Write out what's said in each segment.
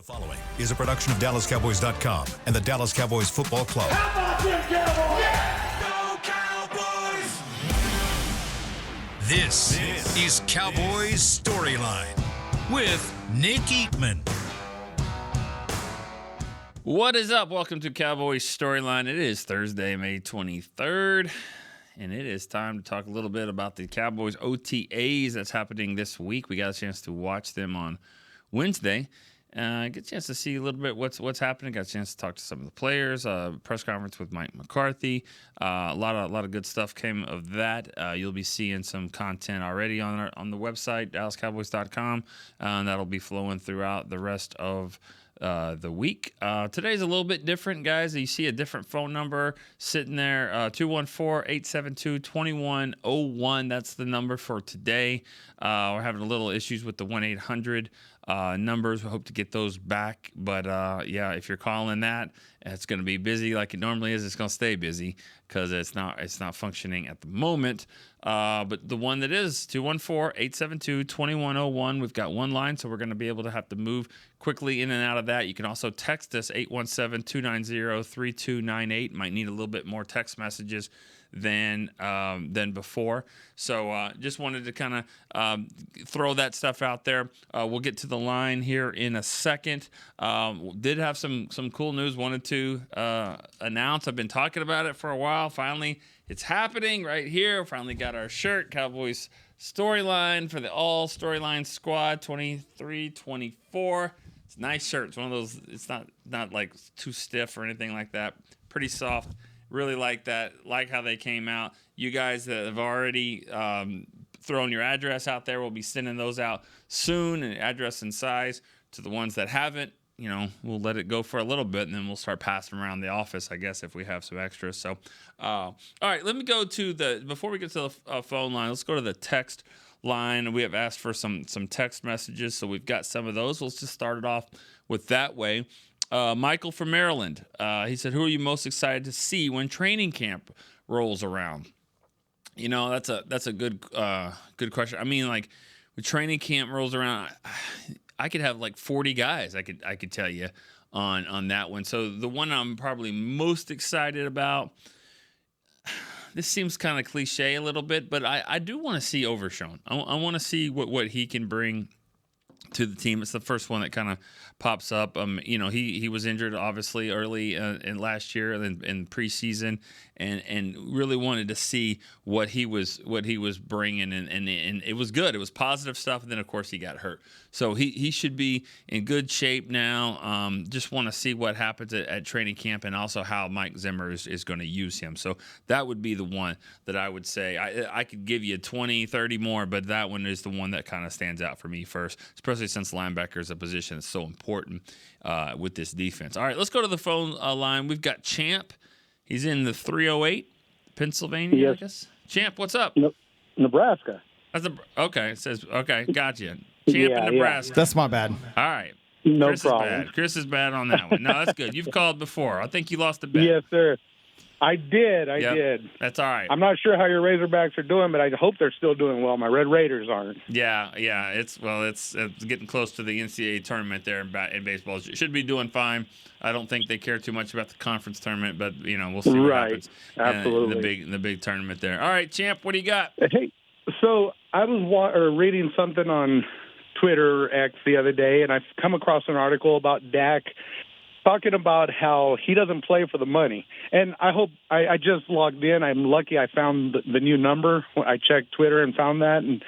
Following is a production of DallasCowboys.com and the Dallas Cowboys Football Club. How about them Cowboys? Yeah! Go Cowboys! This is Cowboys StoryLine with Nick Eatman. What is up? Welcome to Cowboys StoryLine. It is Thursday, May 23rd, and it is time to talk a little bit about the Cowboys OTAs that's happening this week. We got a chance to watch them on Wednesday. Get a chance to see a little bit what's happening. Got a chance to talk to some of the players. Press conference with Mike McCarthy. A lot of good stuff came of that. You'll be seeing some content already on the website DallasCowboys.com, and that'll be flowing throughout the rest of the week. Today's a little bit different, guys. You see a different phone number sitting there, 214-872-2101. That's the number for today. We're having a little issues with the 1-800 numbers. We hope to get those back. But, yeah, if you're calling that, it's going to be busy like it normally is. It's going to stay busy because it's not functioning at the moment. But the one that is, 214-872-2101. We've got one line, so we're going to be able to have to move quickly in and out of that. You can also text us, 817-290-3298. Might need a little bit more text messages than before. So just wanted to kind of throw that stuff out there. We'll get to the line here in a second. Did have some cool news. Wanted to announce. I've been talking about it for a while. Finally, it's happening right here. Finally got our shirt, Cowboys StoryLine for the all StoryLine squad 23-24. It's a nice shirt. It's one of those. It's not like too stiff or anything like that. Pretty soft. Really like that. Like how they came out. You guys that have already thrown your address out there, we'll be sending those out soon, and address and size. To the ones that haven't, we'll let it go for a little bit, and then we'll start passing around the office, I guess, if we have some extras. So, all right, let me go to before we get to the phone line, let's go to the text line. We have asked for some text messages, so we've got some of those. Let's just start it off with that way. Michael from Maryland, he said, who are you most excited to see when training camp rolls around? That's a good question. I mean, like, when training camp rolls around, I could have like 40 guys I could tell you on that one. So the one I'm probably most excited about, this seems kind of cliche a little bit, but I do want to see Overshown. I want to see what he can bring to the team. It's the first one that kind of pops up. He was injured obviously early in last year in preseason, and really wanted to see what he was bringing, and it was good. It was positive stuff, and then of course he got hurt. So he should be in good shape now. Just want to see what happens at training camp, and also how Mike Zimmer is going to use him. So that would be the one that I would say. I could give you 20, 30 more, but that one is the one that kind of stands out for me first, especially since linebacker is a position that's so important with this defense. All right, let's go to the phone line. We've got Champ. He's in the 308, Pennsylvania, yes. I guess. Champ, what's up? Nebraska. Okay, it says, okay, gotcha. Champ in Nebraska. Yeah. That's my bad. All right. No Chris problem. Is bad. Chris is bad on that one. No, that's good. You've called before. I think you lost a bet. Yes, sir. I did. That's all right. I'm not sure how your Razorbacks are doing, but I hope they're still doing well. My Red Raiders aren't. Yeah. It's getting close to the NCAA tournament there in baseball. It should be doing fine. I don't think they care too much about the conference tournament, but we'll see what happens. Absolutely. The big tournament there. All right, Champ, what do you got? Hey, so I was reading something on Twitter X the other day, and I've come across an article about Dak talking about how he doesn't play for the money. And I just logged in. I'm lucky I found the new number. I checked Twitter and found that. And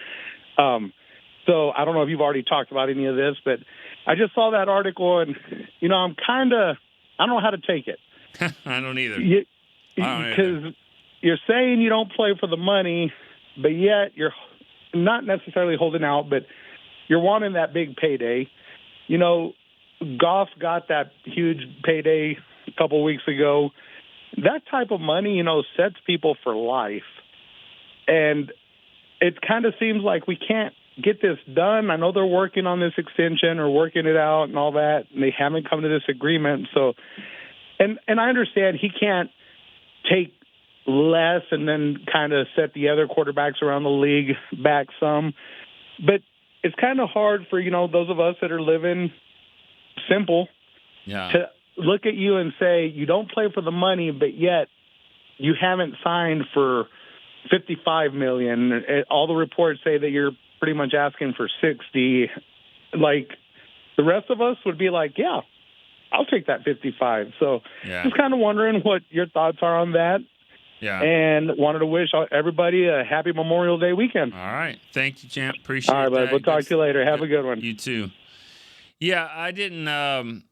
so I don't know if you've already talked about any of this, but I just saw that article, and, I don't know how to take it. I don't either. Because you're saying you don't play for the money, but yet you're not necessarily holding out, but you're wanting that big payday. Goff got that huge payday a couple weeks ago. That type of money, sets people for life. And it kind of seems like we can't get this done. I know they're working on this extension or working it out and all that, and they haven't come to this agreement. So, and I understand he can't take less and then kind of set the other quarterbacks around the league back some. But it's kind of hard for, those of us that are living simple Yeah. to look at you and say you don't play for the money, but yet you haven't signed for $55 million. All the reports say that you're pretty much asking for 60. Like, the rest of us would be like, yeah, I'll take that 55. So just kind of wondering what your thoughts are on that. Yeah. And wanted to wish everybody a happy Memorial Day weekend. All right. Thank you, champ. Appreciate it. All right, bud. That. We'll talk to you later. Have a good one. You too. Yeah, I didn't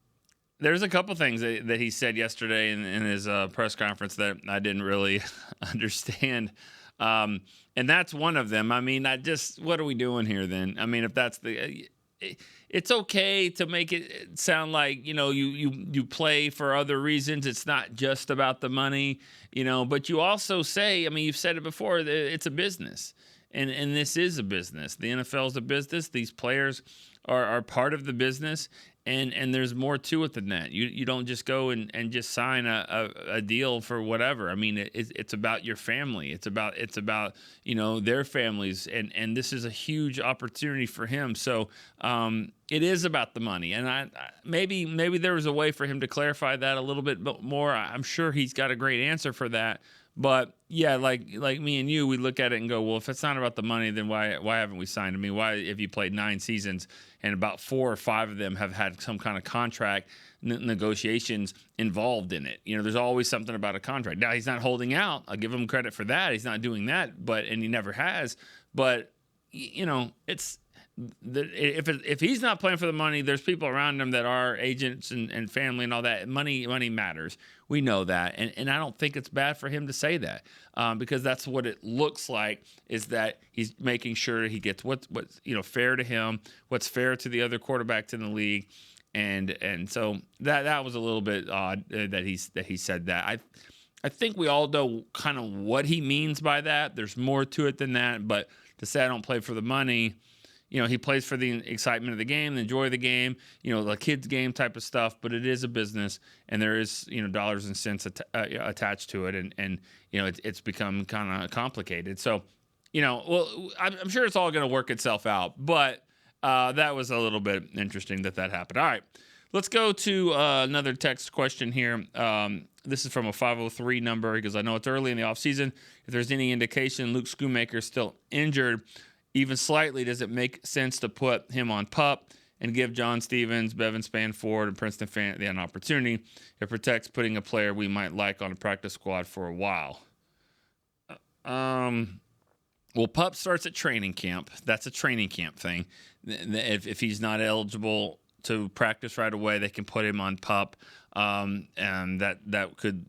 there's a couple things that he said yesterday in his press conference that I didn't really understand. And that's one of them. I mean, what are we doing here then? I mean, if that's it's okay to make it sound like, you play for other reasons. It's not just about the money, but you also say, I mean, you've said it before, it's a business. And this is a business. The NFL is a business. These players are part of the business, and there's more to it than that. You don't just go and just sign a deal for whatever. I mean, it's about your family. It's about their families, and this is a huge opportunity for him. So it is about the money, and I maybe there was a way for him to clarify that a little bit more. I'm sure he's got a great answer for that. But yeah, like me and you, we look at it and go, well, if it's not about the money, then why haven't we signed? I mean, why, if you played 9 seasons and about 4 or 5 of them have had some kind of contract negotiations involved in it? There's always something about a contract. Now, he's not holding out. I'll give him credit for that. He's not doing that, and he never has. But it's. If he's not playing for the money, there's people around him that are agents and family and all that. Money matters. We know that, and I don't think it's bad for him to say that, because that's what it looks like, is that he's making sure he gets what's fair to him, what's fair to the other quarterbacks in the league, and so that was a little bit odd that he said that. I think we all know kind of what he means by that. There's more to it than that, but to say I don't play for the money. He plays for the excitement of the game, the joy of the game, the kids' game type of stuff. But it is a business, and there is, dollars and cents attached to it, and it's become kind of complicated. So, well, I'm sure it's all going to work itself out. But that was a little bit interesting that happened. All right, let's go to another text question here. This is from a 503 number, because I know it's early in the offseason. If there's any indication Luke Schoonmaker is still injured, even slightly, does it make sense to put him on PUP and give John Stevens, Bevan Spanford, and Princeton Fant an opportunity? It protects putting a player we might like on a practice squad for a while. Well, PUP starts at training camp. That's a training camp thing. If he's not eligible to practice right away, they can put him on PUP, and that could.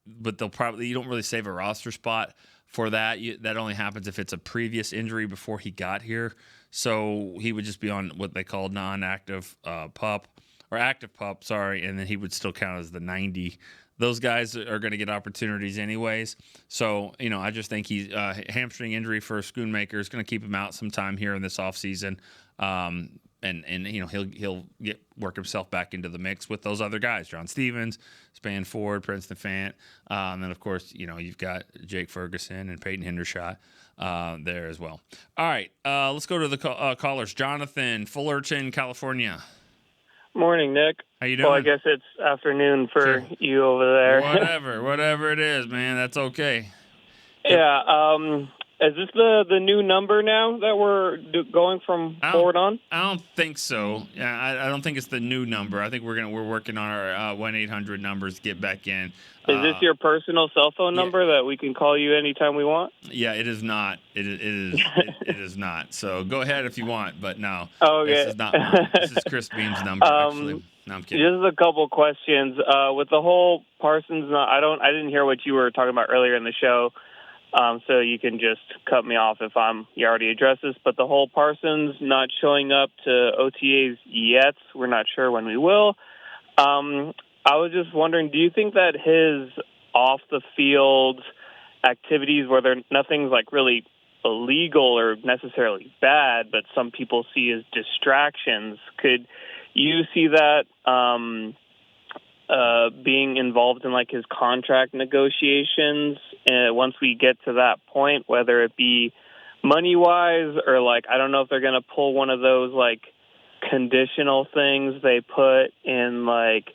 But you don't really save a roster spot for that. That only happens if it's a previous injury before he got here. So he would just be on what they call non-active PUP, or active PUP, sorry, and then he would still count as the 90. Those guys are going to get opportunities anyways. So, I just think he's hamstring injury for Schoonmaker is going to keep him out sometime here in this offseason. And he'll work himself back into the mix with those other guys, John Stevens, Spanford, Princeton Fant, and then of course you've got Jake Ferguson and Peyton Hendershot there as well. All right, let's go to the callers. Jonathan, Fullerton, California. Morning, Nick. How you doing? Well, I guess it's afternoon for you over there. Whatever it is, man, that's okay. Yeah. Is this the new number now that we're going from forward on? I don't think so. Yeah, I don't think it's the new number. I think we're working on our 1-800 numbers to get back in. Is this your personal cell phone number that we can call you anytime we want? Yeah, it is not. It is. it is not. So go ahead if you want, but no. Okay. This is not mine. This is Chris Beam's number. Actually, no, I'm kidding. Just a couple questions. With the whole Parsons, I didn't hear what you were talking about earlier in the show. So you can just cut me off if you already addressed this. But the whole Parsons not showing up to OTAs yet, we're not sure when we will. I was just wondering, do you think that his off-the-field activities, where nothing's like really illegal or necessarily bad, but some people see as distractions, could you see that being involved in like his contract negotiations once we get to that point, whether it be money-wise or like, I don't know if they're going to pull one of those like conditional things they put in, like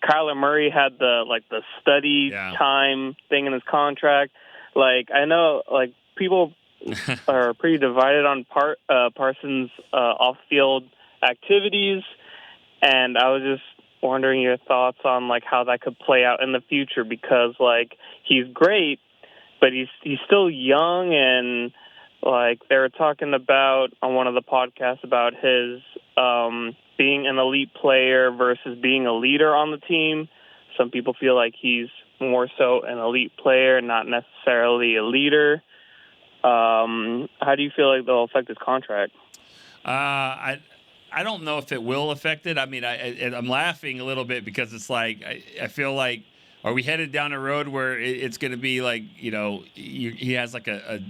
Kyler Murray had the study time thing in his contract. Like, I know, like, people are pretty divided on Parsons' off-field activities, and I was just wondering your thoughts on, like, how that could play out in the future, because, like, he's great, but he's still young, and, like, they were talking about on one of the podcasts about his being an elite player versus being a leader on the team. Some people feel like he's more so an elite player, not necessarily a leader. How do you feel like they'll affect his contract? I don't know if it will affect it. I mean, I'm laughing a little bit because it's like I feel like, are we headed down a road where it's going to be like, you know, he has like a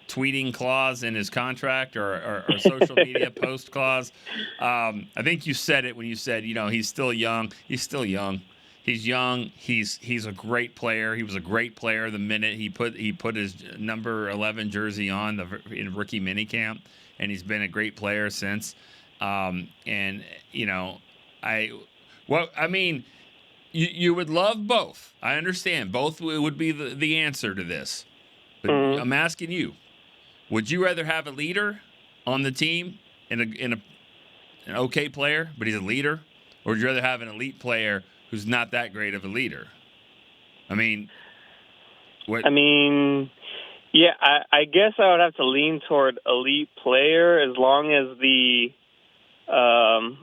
tweeting clause in his contract or social media post clause? I think you said it when you said, you know, he's still young. He's still young. He's young. He's a great player. He was a great player the minute he put his number 11 jersey on in rookie minicamp, and he's been a great player since. And you know, you would love both. I understand both would be the answer to this. But I'm asking you, would you rather have a leader on the team and an okay player, but he's a leader, or would you rather have an elite player who's not that great of a leader? I mean, what? I mean, yeah, I guess I would have to lean toward elite player as long as the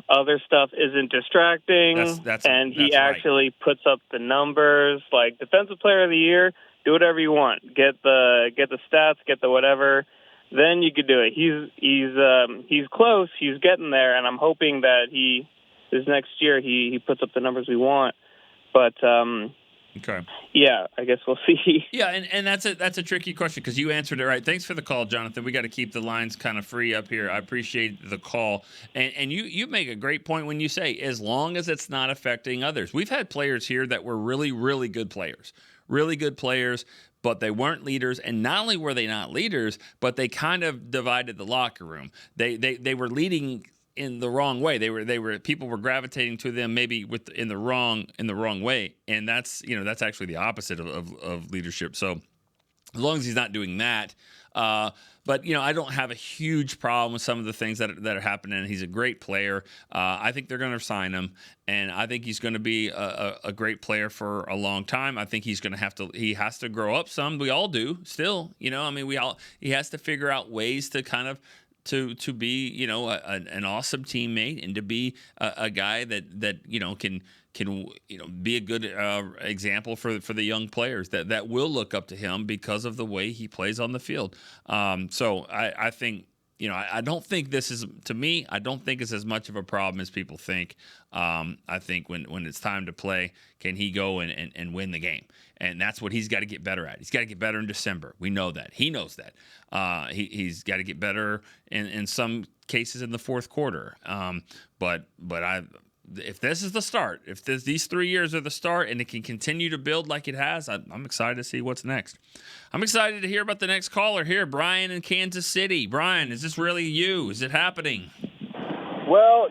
other stuff isn't distracting, and he actually puts up the numbers. Like, defensive player of the year, do whatever you want. Get the stats, get the whatever. Then you could do it. He's close. He's getting there, and I'm hoping that this next year he puts up the numbers we want. But okay. Yeah, I guess we'll see. Yeah, and that's a tricky question because you answered it right. Thanks for the call, Jonathan. We got to keep the lines kind of free up here. I appreciate the call. And you make a great point when you say, as long as it's not affecting others. We've had players here that were really, really good players. Really good players, but they weren't leaders. And not only were they not leaders, but they kind of divided the locker room. They were leading in the wrong way. People were gravitating to them maybe in the wrong way. And that's actually the opposite of leadership. So as long as he's not doing that, but I don't have a huge problem with some of the things that are happening. He's a great player. I think they're going to sign him, and I think he's going to be a great player for a long time. I think he has to grow up some. We all do still, he has to figure out ways to kind of to be, an awesome teammate and to be a guy that can be a good example for the young players that will look up to him because of the way he plays on the field. So I think, I don't think this is, to me, I don't think it's as much of a problem as people think. I think when it's time to play, can he go and win the game? And that's what he's got to get better at. He's got to get better in December. We know that. He knows that. He's got to get better in some cases in the fourth quarter. But if this is the start, if these 3 years are the start and it can continue to build like it has, I'm excited to see what's next. I'm excited to hear about the next caller here, Brian in Kansas City. Brian, is this really you? Is it happening? Well,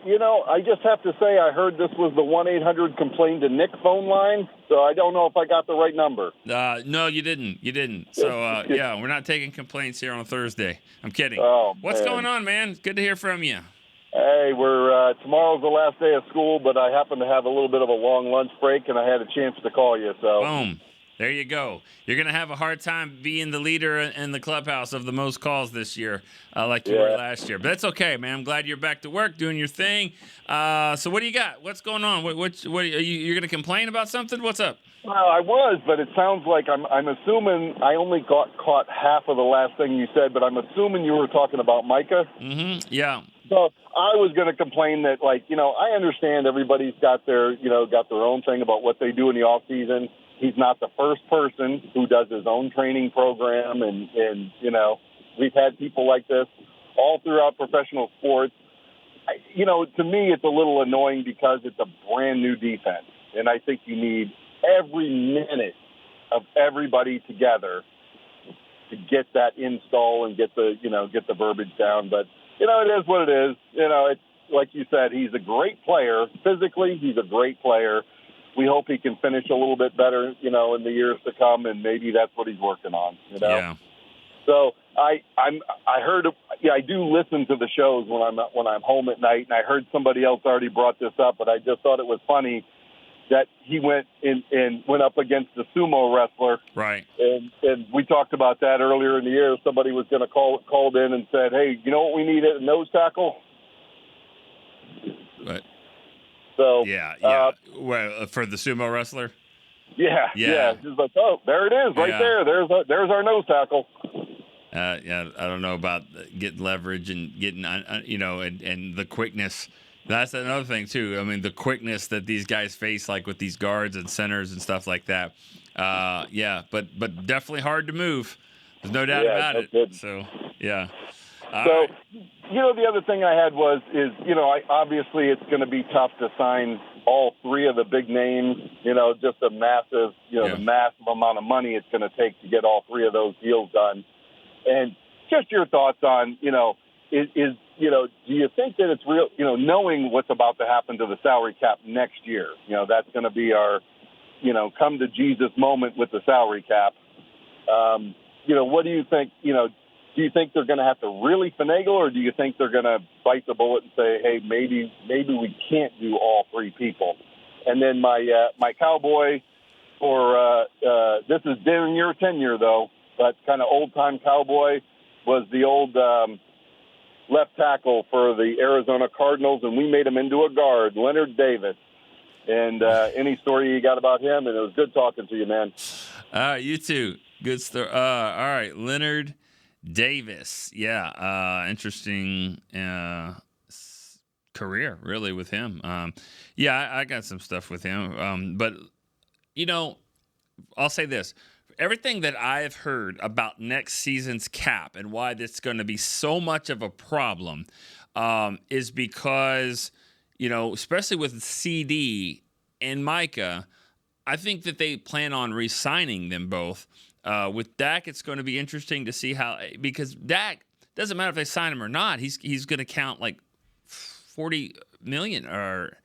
I just have to say I heard this was the 1-800-COMPLAIN-TO-NICK phone line, so I don't know if I got the right number. No, you didn't. You didn't. So, yeah, we're not taking complaints here on a Thursday. I'm kidding. Oh, What's going on, man? Good to hear from you. Hey, tomorrow's the last day of school, but I happen to have a little bit of a long lunch break, and I had a chance to call you. So boom. There you go. You're going to have a hard time being the leader in the clubhouse of the most calls this year, like you were last year. But that's okay, man. I'm glad you're back to work, doing your thing. So what do you got? What's going on? What are you're going to complain about something? What's up? Well, I was, but it sounds like I'm assuming I only caught half of the last thing you said, but I'm assuming you were talking about Micah. Mm-hmm. Yeah. So I was going to complain that, I understand everybody's got their own thing about what they do in the off season. He's not the first person who does his own training program, and we've had people like this all throughout professional sports. To me, it's a little annoying because it's a brand new defense, and I think you need every minute of everybody together to get that install and get the verbiage down. But it is what it is. like you said, he's a great player. Physically, he's a great player. We hope he can finish a little bit better, in the years to come, and maybe that's what he's working on. Yeah. So I do listen to the shows when I'm home at night, and I heard somebody else already brought this up, but I just thought it was funny that he went up against the sumo wrestler. Right. And we talked about that earlier in the year. Somebody was going to called in and said, "Hey, you know what we need at a nose tackle?" But So yeah. Well, for the sumo wrestler. Yeah. Just like, oh, there it is, right there. There's our nose tackle. I don't know about getting leverage and getting, and the quickness. That's another thing too. I mean, the quickness that these guys face, like with these guards and centers and stuff like that. But definitely hard to move. There's no doubt about it. Good. So, yeah. Right. The other thing I had is obviously it's going to be tough to sign all three of the big names. Just a massive, the massive amount of money it's going to take to get all three of those deals done. And just your thoughts on, do you think that it's real, knowing what's about to happen to the salary cap next year? That's going to be our, come to Jesus moment with the salary cap. What do you think, do you think they're going to have to really finagle, or do you think they're going to bite the bullet and say, hey, maybe we can't do all three people? And then my Cowboy for this is during your tenure, though, but kind of old-time Cowboy was the old left tackle for the Arizona Cardinals, and we made him into a guard, Leonard Davis. And any story you got about him? And it was good talking to you, man. You too. Good story. All right, Leonard Davis. Yeah, interesting career, really, with him. I got some stuff with him. But, I'll say this. Everything that I've heard about next season's cap and why this is going to be so much of a problem is because, especially with CD and Micah, I think that they plan on re-signing them both. With Dak, it's going to be interesting to see because Dak, doesn't matter if they sign him or not, he's going to count like $40 million, or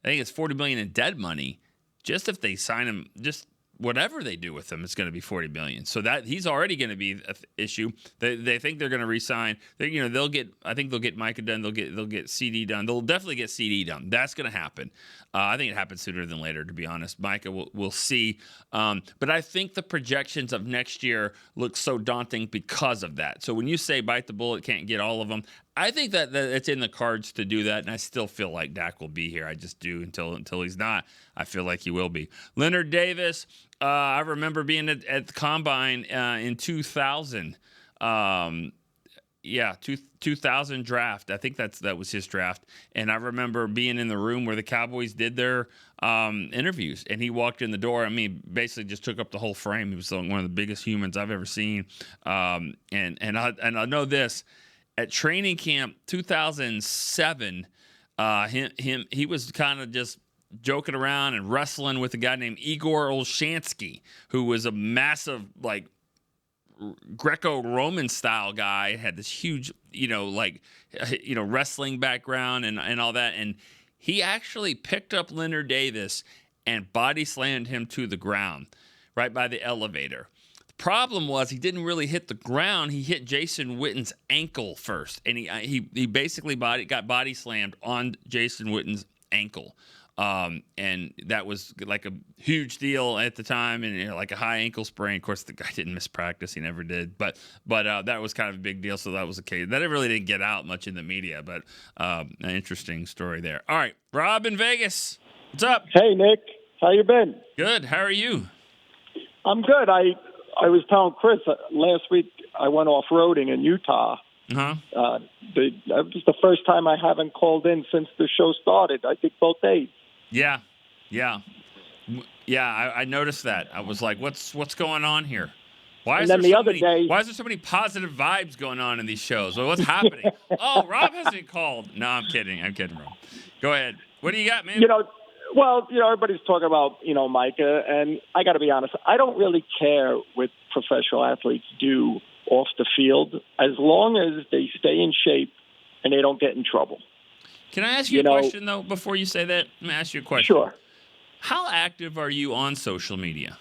I think it's $40 million in dead money. Just if they sign him, just whatever they do with him, it's going to be $40 million. So that he's already going to be an issue. They think they're going to re-sign. They'll get Micah done. They'll get CD done. They'll definitely get CD done. That's going to happen. I think it happens sooner than later, to be honest. Micah, we'll see. But I think the projections of next year look so daunting because of that. So when you say bite the bullet, can't get all of them, I think that it's in the cards to do that, and I still feel like Dak will be here. I just do until he's not. I feel like he will be. Leonard Davis, I remember being at the Combine in 2000. 2000 draft. I think that was his draft. And I remember being in the room where the Cowboys did their interviews, and he walked in the door. I mean, basically just took up the whole frame. He was one of the biggest humans I've ever seen. And I know this. At training camp 2007, he was kind of just joking around and wrestling with a guy named Igor Olshansky, who was a massive, Greco-Roman style guy, had this huge, wrestling background and all that. And he actually picked up Leonard Davis and body slammed him to the ground right by the elevator. Problem was he didn't really hit the ground. He hit Jason Witten's ankle first, and he basically got body slammed on Jason Witten's ankle, and that was like a huge deal at the time, and like a high ankle sprain. Of course, the guy didn't miss practice; he never did. But that was kind of a big deal. So that was a case that really didn't get out much in the media, but an interesting story there. All right, Rob in Vegas, what's up? Hey, Nick, how you been? Good. How are you? I'm good. I was telling Chris last week I went off-roading in Utah. Uh-huh. That was the first time I haven't called in since the show started. I think both days. Yeah. I noticed that. I was like, what's going on here? Why is there so many positive vibes going on in these shows? Well, what's happening? Oh, Rob hasn't called. No, I'm kidding, Rob. Go ahead. What do you got, man? Everybody's talking about, Micah, and I got to be honest, I don't really care what professional athletes do off the field as long as they stay in shape and they don't get in trouble. Can I ask you a question, though, before you say that? Let me ask you a question. Sure. How active are you on social media?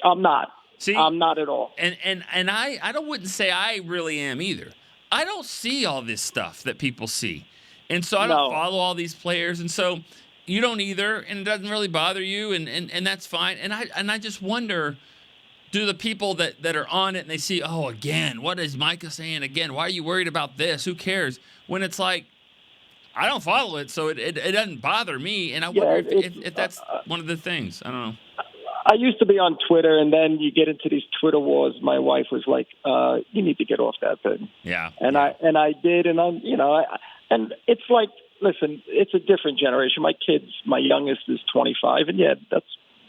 I'm not. See, I'm not at all. And I wouldn't say I really am either. I don't see all this stuff that people see. And so I don't follow all these players. And so you don't either, and it doesn't really bother you, and that's fine. And I just wonder, do the people that are on it and they see, oh, again, what is Micah saying again? Why are you worried about this? Who cares? When it's like, I don't follow it, so it doesn't bother me. And I wonder if that's one of the things. I don't know. I used to be on Twitter, and then you get into these Twitter wars. My wife was like, "You need to get off that thing." Yeah. And I did, and and it's like, listen, it's a different generation. My youngest is 25, and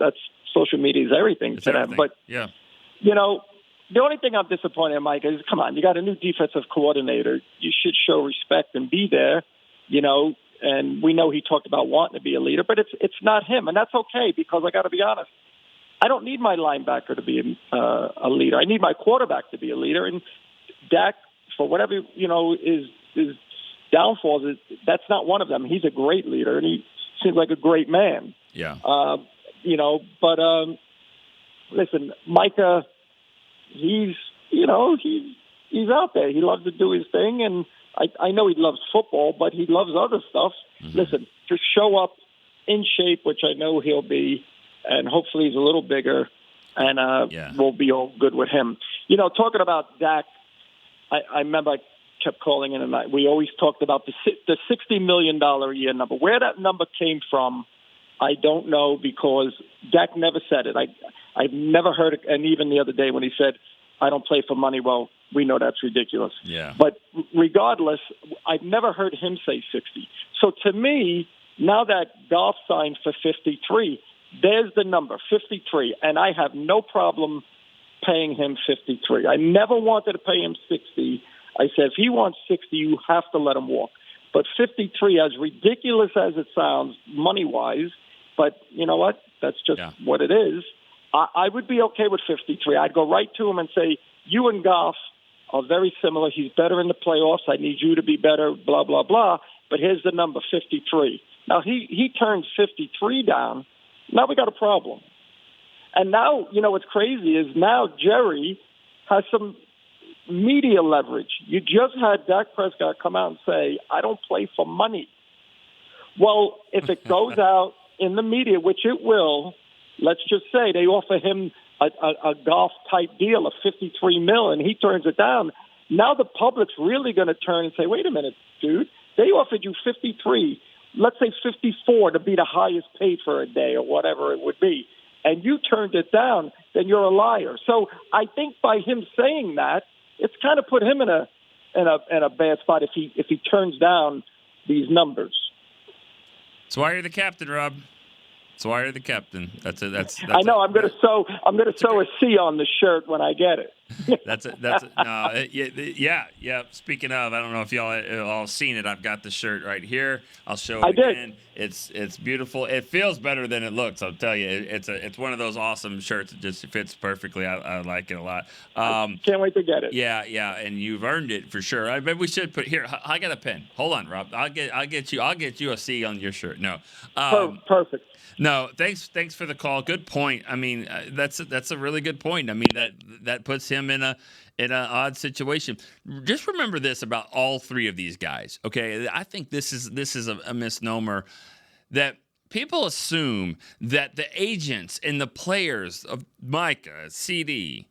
that's social media is everything to them. But yeah, the only thing I'm disappointed in, Mike, is come on, you got a new defensive coordinator. You should show respect and be there. And we know he talked about wanting to be a leader, but it's not him, and that's okay because I got to be honest. I don't need my linebacker to be a leader. I need my quarterback to be a leader. And Dak, for whatever his downfalls, that's not one of them. He's a great leader, and he seems like a great man. Yeah. But listen, Micah, he's out there. He loves to do his thing, and I know he loves football, but he loves other stuff. Mm-hmm. Listen, just show up in shape, which I know he'll be, and hopefully he's a little bigger, and we'll be all good with him. Talking about Dak, I remember I kept calling in, and we always talked about the $60 million a year number. Where that number came from, I don't know, because Dak never said it. I've never heard it, and even the other day when he said, I don't play for money, well, we know that's ridiculous. Yeah. But regardless, I've never heard him say 60. So to me, now that Goff signed for 53, there's the number, 53, and I have no problem paying him 53. I never wanted to pay him 60. I said, if he wants 60, you have to let him walk. But 53, as ridiculous as it sounds money-wise, but you know what? That's just what it is. I would be okay with 53. I'd go right to him and say, you and Goff are very similar. He's better in the playoffs. I need you to be better, blah, blah, blah. But here's the number, 53. Now, he turns 53 down. Now we got a problem. And now, what's crazy is now Jerry has some media leverage. You just had Dak Prescott come out and say, I don't play for money. Well, if it goes out in the media, which it will, let's just say they offer him a golf-type deal of $53 million, and he turns it down. Now the public's really going to turn and say, wait a minute, dude, they offered you 53, let's say 54 to be the highest paid for a day or whatever it would be, and you turned it down, then you're a liar. So I think by him saying that, it's kind of put him in a bad spot if he turns down these numbers. That's why you're the captain, Rob. That's why you're the captain. That's it. That's I know. I'm going to sew a C on the shirt when I get it. Yeah. Speaking of, I don't know if y'all all seen it. I've got the shirt right here. I'll show it again. It's beautiful. It feels better than it looks. I'll tell you. It's one of those awesome shirts. It just fits perfectly. I like it a lot. Can't wait to get it. Yeah, and you've earned it for sure. I bet we should put here. I got a pen. Hold on, Rob. I'll get you a C on your shirt. No. Perfect. No, thanks for the call. Good point. I mean, that's a really good point. I mean, that puts him in an odd situation. Just remember this about all three of these guys. Okay, I think this is a misnomer that people assume that the agents and the players of Micah, CD,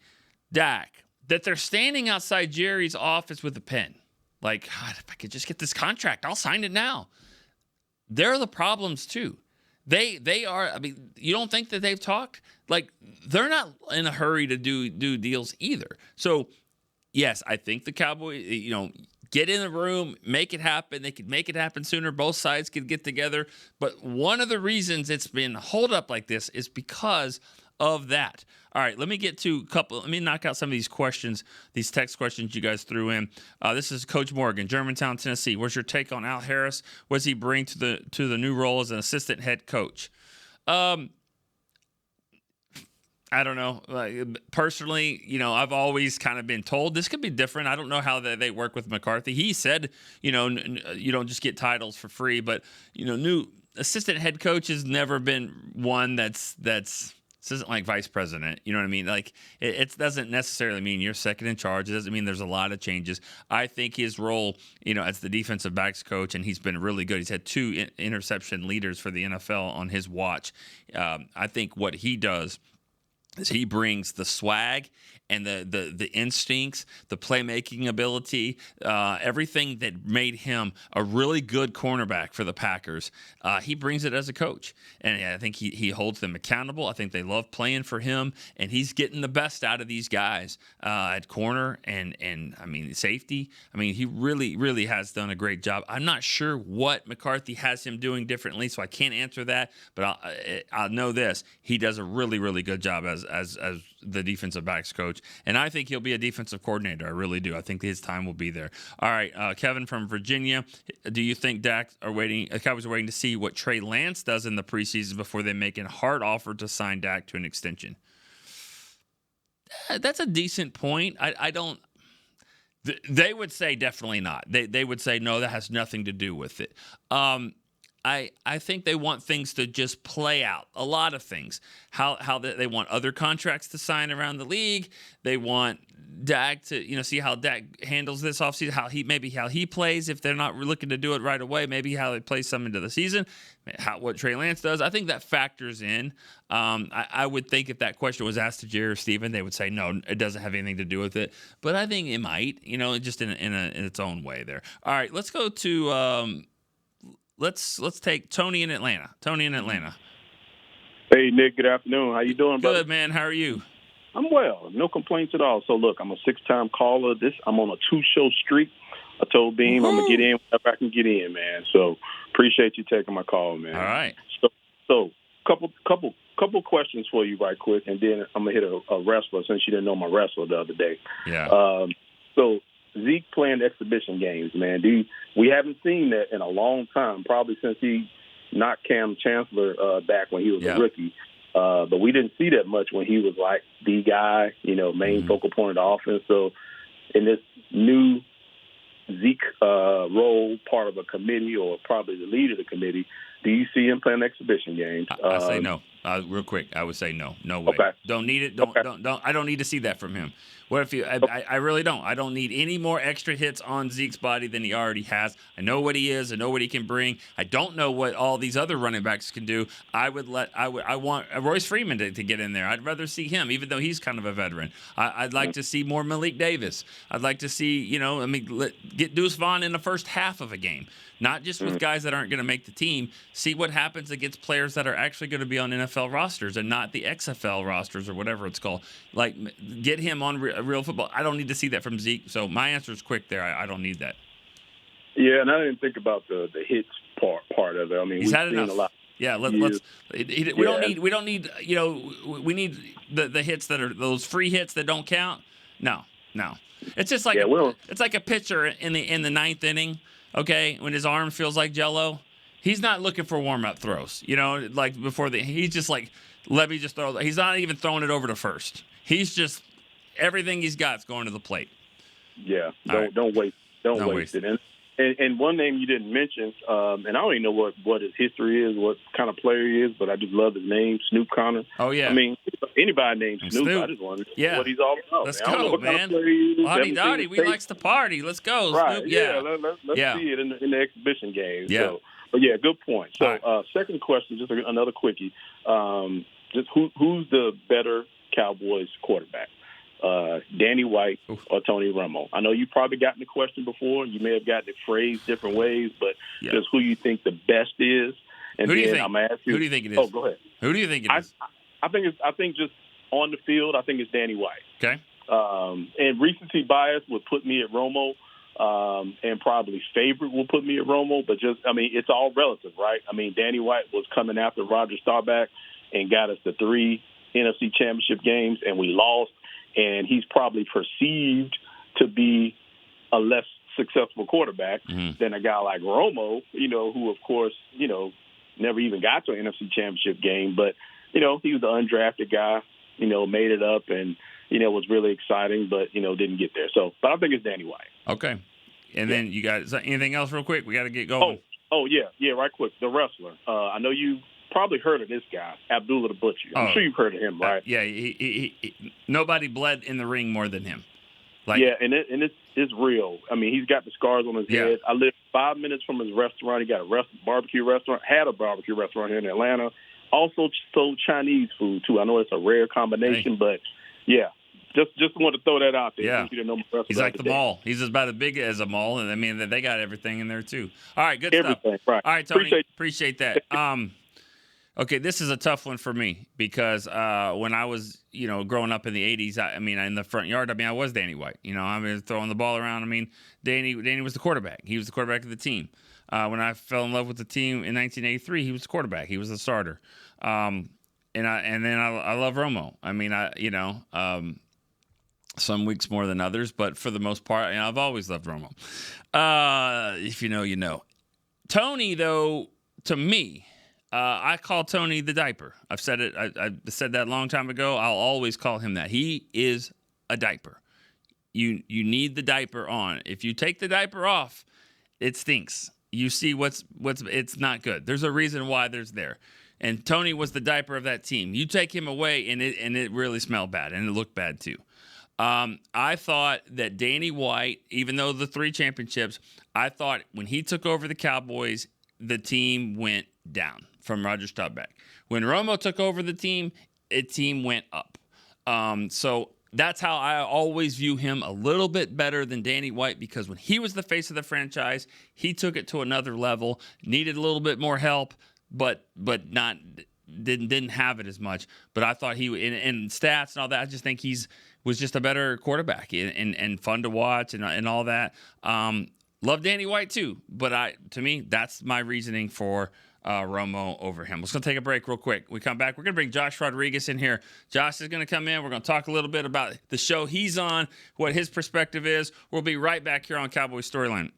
Dak, that they're standing outside Jerry's office with a pen. Like, God, if I could just get this contract, I'll sign it now. They're the problems too. They are. I mean, you don't think that they've talked? Like, they're not in a hurry to do deals either. So, yes, I think the Cowboys, get in the room, make it happen. They could make it happen sooner. Both sides could get together. But one of the reasons it's been hold up like this is because of that. All right, let me knock out some of these questions, these text questions you guys threw in. This is Coach Morgan, Germantown, Tennessee. What's your take on Al Harris? What does he bring to the new role as an assistant head coach? I I don't know. Personally, I've always kind of been told this could be different. I don't know how they work with McCarthy. He said, you don't just get titles for free, but new assistant head coach has never been one that's. This isn't like vice president. You know what I mean? Like, it doesn't necessarily mean you're second in charge. It doesn't mean there's a lot of changes. I think his role, as the defensive backs coach, and he's been really good. He's had 2 interception leaders for the NFL on his watch. I think what he does is he brings the swag and the instincts, the playmaking ability, everything that made him a really good cornerback for the Packers. He brings it as a coach, and I think he holds them accountable. I think they love playing for him, and he's getting the best out of these guys at corner and I mean safety. I mean, he really, really has done a great job. I'm not sure what McCarthy has him doing differently, so I can't answer that, but I'll know this: he does a really, really good job as the defensive backs coach. And I think he'll be a defensive coordinator. I really do. I think his time will be there. All right, Kevin from Virginia, do you think Cowboys are waiting to see what Trey Lance does in the preseason before they make a hard offer to sign Dak to an extension? That's a decent point. I don't. They would say definitely not. They would say no, that has nothing to do with it. I think they want things to just play out. A lot of things. How they want other contracts to sign around the league. They want Dak to see how Dak handles this offseason. How he plays if they're not looking to do it right away. Maybe how they play some into the season. What Trey Lance does. I think that factors in. I would think if that question was asked to Jerry or Steven, they would say no, it doesn't have anything to do with it. But I think it might. Just in its own way there. All right, let's go to. Let's take Tony in Atlanta. Hey, Nick. Good afternoon. How you doing, brother? Good, man. How are you? I'm well. No complaints at all. So, look, I'm a 6-time caller. I'm on a 2-show streak. I told Beam I'm going to get in whenever I can get in, man. So, appreciate you taking my call, man. All right. So couple questions for you right quick, and then I'm going to hit a wrestler since you didn't know my wrestler the other day. Yeah. So, Zeke playing exhibition games, man. We haven't seen that in a long time, probably since he knocked Cam Chancellor back when he was a rookie. But we didn't see that much when he was like the guy, main focal point of the offense. So in this new Zeke role, part of a committee or probably the lead of the committee, do you see him playing exhibition games? I say no. Real quick, I would say no. No way. Okay. Don't need it. Don't. I don't need to see that from him. What if I really don't. I don't need any more extra hits on Zeke's body than he already has. I know what he is. I know what he can bring. I don't know what all these other running backs can do. I want Royce Freeman to get in there. I'd rather see him, even though he's kind of a veteran. I'd like to see more Malik Davis. I'd like to see, get Deuce Vaughn in the first half of a game. Not just with guys that aren't going to make the team. See what happens against players that are actually going to be on NFL rosters and not the XFL rosters or whatever it's called. Like, get him on real football. I don't need to see that from Zeke. So my answer is quick there. I don't need that. Yeah, and I didn't think about the hits part of it. I mean, he's had enough. A lot. Yeah, we don't need we need the hits that are those free hits that don't count. No. It's just like it's like a pitcher in the ninth inning. Okay, when his arm feels like Jell-O, he's not looking for warm-up throws. Like before he's just like, let me just throw. He's not even throwing it over to first. He's just everything he's got's going to the plate. Yeah, don't waste it. And one name you didn't mention, and I don't even know what his history is, what kind of player he is, but I just love his name, Snoop Connor. Oh, yeah. I mean, anybody named Snoop, I just wonder what he's all about. Let's go, man. Hotty Dotty, we likes to party. Let's go, right. Snoop. Yeah, let's see it in the exhibition games. Yeah. So, but, yeah, good point. So, second question, just another quickie. Just who's the better Cowboys quarterback? Danny White or Tony Romo? I know you've probably gotten the question before. You may have gotten it phrased different ways, but just who you think the best is. And who do you think? I'm gonna ask you, who do you think it is? Oh, go ahead. Who do you think it is? I think just on the field, I think it's Danny White. Okay. And recency bias would put me at Romo, and probably favorite will put me at Romo. But it's all relative, right? I mean, Danny White was coming after Roger Staubach and got us to 3 NFC Championship games, and we lost. And he's probably perceived to be a less successful quarterback than a guy like Romo, who, of course, never even got to an NFC Championship game. But, he was the undrafted guy, made it up and, was really exciting, but, didn't get there. So, but I think it's Danny White. Okay. And then you got anything else real quick? We got to get going. Oh, yeah, right quick. The wrestler. I know you probably heard of this guy, Abdullah the Butcher. I'm sure you've heard of him, right? Yeah, he nobody bled in the ring more than him. And it's real. I mean, he's got the scars on his head. I lived 5 minutes from his restaurant. He got a barbecue restaurant, had a barbecue restaurant here in Atlanta. Also sold Chinese food, too. I know it's a rare combination, but, yeah. Just want to throw that out there. Yeah. He's like the mall. He's about as big as a mall, and I mean they got everything in there too. All right, good stuff. Right. All right, Tony, appreciate that. Okay, this is a tough one for me because when I was growing up in the '80s, I mean in the front yard, I was Danny White. Throwing the ball around. I mean Danny was the quarterback. He was the quarterback of the team. When I fell in love with the team in 1983, he was the quarterback. He was the starter. And then I love Romo. I mean some weeks more than others, but for the most part, I've always loved Romo. If you know, you know. Tony, though, to me, I call Tony the diaper. I've said it. I said that a long time ago. I'll always call him that. He is a diaper. You need the diaper on. If you take the diaper off, it stinks. You see it's not good. There's a reason why there's there. And Tony was the diaper of that team. You take him away, and it really smelled bad, and it looked bad too. I thought that Danny White, even though the 3 championships, I thought when he took over the Cowboys, the team went down from Roger Staubach. When Romo took over the team went up. So that's how I always view him, a little bit better than Danny White, because when he was the face of the franchise, he took it to another level, needed a little bit more help, but not didn't have it as much. But I thought he in stats and all that, I just think was just a better quarterback and fun to watch and all that. Love Danny White too, but to me, that's my reasoning for Romo over him. Let's go take a break real quick. We come back. We're going to bring Josh Rodriguez in here. Josh is going to come in. We're going to talk a little bit about the show he's on, what his perspective is. We'll be right back here on Cowboys Storyline.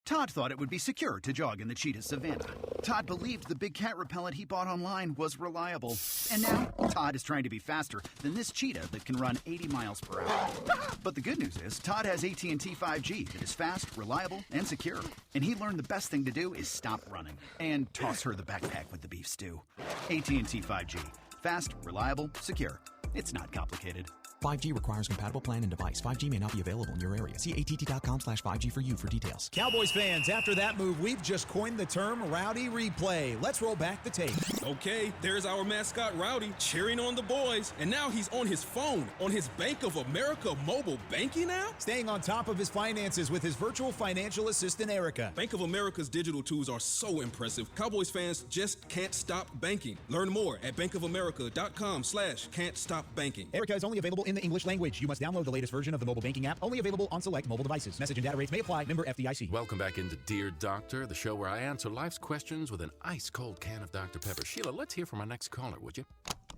Todd thought it would be secure to jog in the cheetah savanna. Todd believed the big cat repellent he bought online was reliable. And now, Todd is trying to be faster than this cheetah that can run 80 miles per hour. But the good news is, Todd has AT&T 5G that is fast, reliable, and secure. And he learned the best thing to do is stop running and toss her the backpack with the beef stew. AT&T 5G. Fast, reliable, secure. It's not complicated. 5G requires compatible plan and device. 5G may not be available in your area. See att.com/5G for you for details. Cowboys fans, after that move, we've just coined the term Rowdy Replay. Let's roll back the tape. Okay, there's our mascot Rowdy cheering on the boys. And now he's on his phone, on his Bank of America mobile banking app? Staying on top of his finances with his virtual financial assistant, Erica. Bank of America's digital tools are so impressive. Cowboys fans just can't stop banking. Learn more at bankofamerica.com/can't-stop-banking. Erica is only available in the English language. You must download the latest version of the mobile banking app, only available on select mobile devices. Message and data rates may apply. Member FDIC. Welcome back into Dear Doctor, the show where I answer life's questions with an ice-cold can of Dr. Pepper. Sheila, let's hear from our next caller, would you?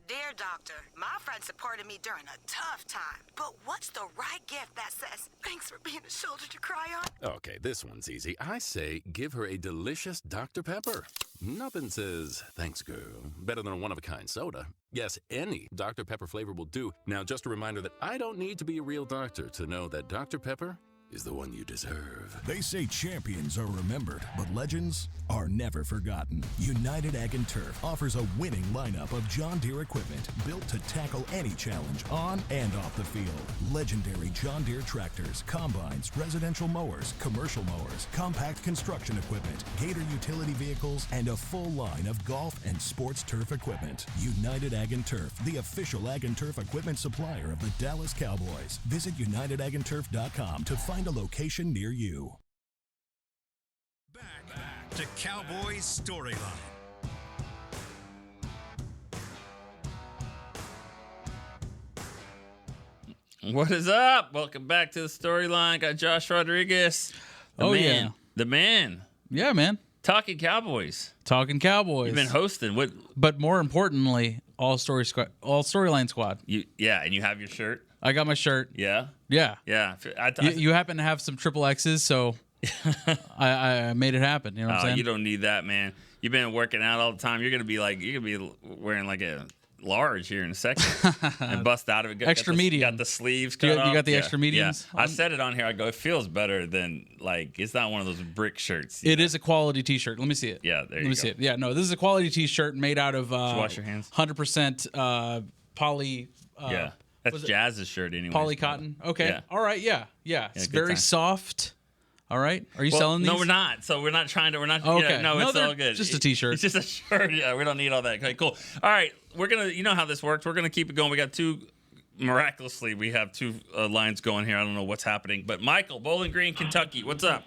Dear Doctor, my friend supported me during a tough time. But what's the right gift that says, thanks for being a shoulder to cry on? Okay, this one's easy. I say give her a delicious Dr. Pepper. Nothing says, thanks, girl, better than a one-of-a-kind soda. Yes, any Dr. Pepper flavor will do. Now, just a reminder that I don't need to be a real doctor to know that Dr. Pepper is the one you deserve. They say champions are remembered, but legends are never forgotten. United Ag and Turf offers a winning lineup of John Deere equipment built to tackle any challenge on and off the field. Legendary John Deere tractors, combines, residential mowers, commercial mowers, compact construction equipment, Gator utility vehicles, and a full line of golf and sports turf equipment. United Ag and Turf, the official Ag and Turf equipment supplier of the Dallas Cowboys. Visit UnitedAgAndTurf.com to find a location near you. Back to Cowboys Storyline. What is up? Welcome back to the Storyline. Got Josh Rodriguez. Yeah. The man. Yeah, man. Talking Cowboys. Talking Cowboys. You've been hosting. But more importantly, all Storyline Squad. And you have your shirt? I got my shirt. Yeah? Yeah. Yeah. You happen to have some triple X's, so I made it happen. You know what I'm saying? You don't need that, man. You've been working out all the time. You're gonna be wearing like large here in a second and bust out of it. Extra medium. Got the sleeves cut off. You got the extra mediums? Yeah. I said it on here. I go, it feels better than, like, it's not one of those brick shirts. It is a quality T-shirt. Let me see it. Yeah, there you go. Let me see it. Yeah, no, this is a quality T-shirt made out of Did you wash your hands? 100% poly. Yeah, that's Jazz's shirt anyway. Poly cotton. Okay. Yeah. All right. Yeah. It's good very time. soft. All right. Are you selling these? No, we're not. So we're not trying to. We're not. Okay. Yeah, no, it's all good. Just a T-shirt. It's just a shirt. Yeah, we don't need all that. Okay, cool. All right, we're gonna. You know how this works. We're gonna keep it going. We got two. Miraculously, we have two lines going here. I don't know what's happening, but Michael, Bowling Green, Kentucky. What's up?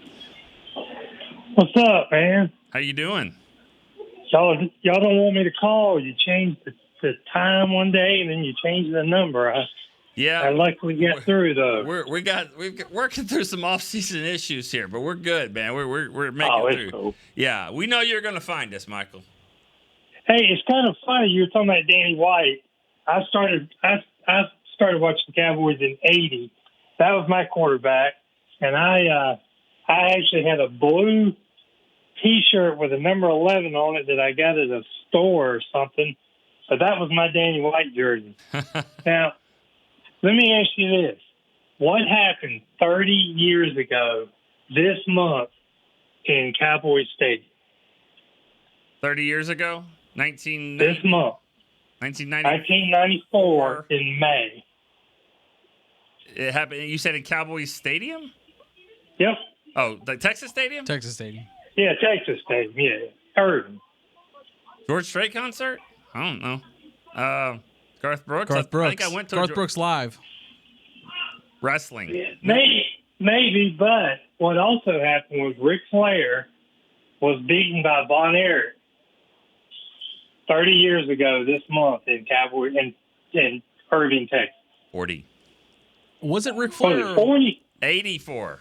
What's up, man? How you doing? Y'all don't want me to call. You changed the time one day, and then you changed the number. I luckily get through though. We're working through some off-season issues here, but we're good, man. We're making through. Cool. Yeah, we know you're gonna find us, Michael. Hey, it's kind of funny you were talking about Danny White. I started watching the Cowboys in '80. That was my quarterback, and I actually had a blue T-shirt with a number 11 on it that I got at a store or something. But that was my Danny White jersey. Now, let me ask you this. What happened 30 years ago this month in Cowboys Stadium? 30 years ago? This month. 1994 in May. It happened. You said in Cowboys Stadium? Yep. Oh, the Texas Stadium? Texas Stadium. Yeah, Texas Stadium. Yeah, Irving. George Strait concert? I don't know. Garth Brooks? Garth Brooks. I think I went to Garth Brooks live. Wrestling. Yeah, maybe, but what also happened was Ric Flair was beaten by Von Erich 30 years ago this month in Cowboy in Irving, Texas. 40. Was it Ric Flair? 40? 84.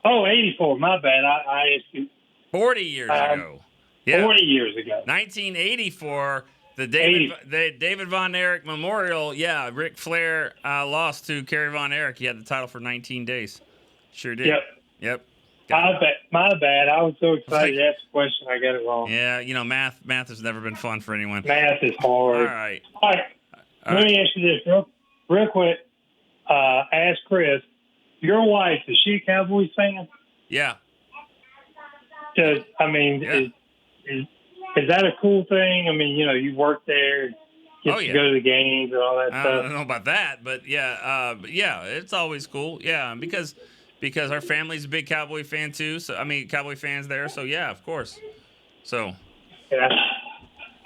Oh, 84. My bad. I asked you. 40 years ago. Yeah. 40 years ago. 1984. The David Von Erich Memorial. Yeah, Ric Flair lost to Kerry Von Erich. He had the title for 19 days. Sure did. Yep. My bad. I was so excited to ask the question. I got it wrong. Yeah, math has never been fun for anyone. Math is hard. All right. Let me ask you this real quick. Ask Chris, your wife, is she a Cowboys fan? Yeah. Is that a cool thing? I mean, you work there, get to go to the games and all that stuff. I don't know about that, but yeah, it's always cool. Yeah, because our family's a big Cowboy fan too. So Cowboy fans there. So yeah, of course. So. Yeah.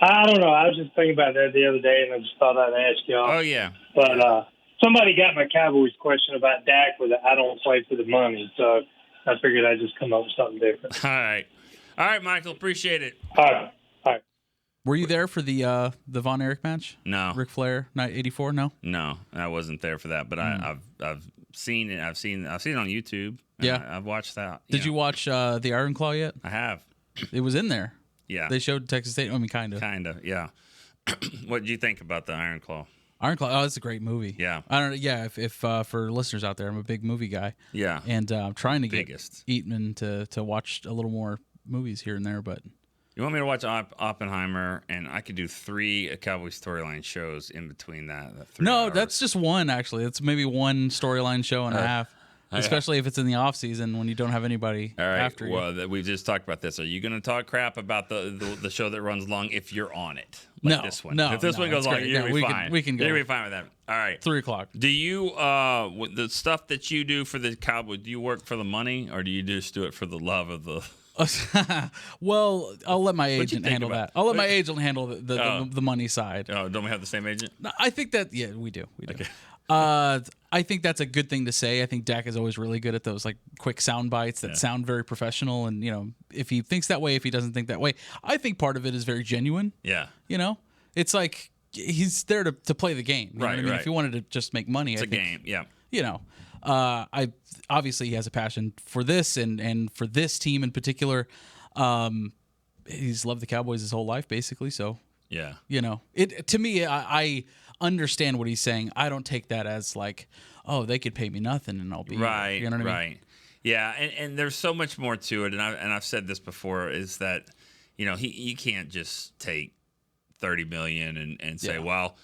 I don't know. I was just thinking about that the other day, and I just thought I'd ask y'all. Oh yeah. But somebody got my Cowboys question about Dak with I don't play for the money, so I figured I'd just come up with something different. All right, Michael. Appreciate it. All right. Were you there for the Von Erich match? No. Ric Flair, night 84? No. No, I wasn't there for that, but I've seen it. I've seen it on YouTube. Yeah, I've watched that. Did you watch the Iron Claw yet? I have. It was in there. Yeah. They showed Texas State. I mean, kind of. Kind of. Yeah. What did you think about the Iron Claw? Iron Claw. Oh, it's a great movie. Yeah. I don't know. Yeah. If for listeners out there, I'm a big movie guy. Yeah. And I'm trying to get Eatman to watch a little more movies here and there, but. You want me to watch Oppenheimer, and I could do 3 Cowboy StoryLine shows in between that. No, that's just one, actually. It's maybe one StoryLine show and a half, especially if it's in the off season when you don't have anybody after you. Well, we just talked about this. Are you going to talk crap about the show that runs long if you're on it? No, this one. No, if this one goes long, you're going to be fine. We can go. You're going to be fine with that. All right. 3 o'clock. Do you, the stuff that you do for the Cowboys, do you work for the money, or do you just do it for the love of the... Well, I'll let my agent handle that. I'll let my agent handle the money side. Oh, don't we have the same agent? I think that we do. Okay. I think that's a good thing to say. I think Dak is always really good at those like quick sound bites that sound very professional. And if he thinks that way, if he doesn't think that way, I think part of it is very genuine. Yeah. It's like he's there to play the game. You know what I mean? Right. If he wanted to just make money, it's a game. Yeah. I obviously he has a passion for this and for this team in particular. He's loved the Cowboys his whole life, basically. So yeah, it to me, I understand what he's saying. I don't take that as like, oh, they could pay me nothing and I'll be right. You know what I mean? Yeah, and there's so much more to it. And I've said this before is that you can't just take $30 million and say, well,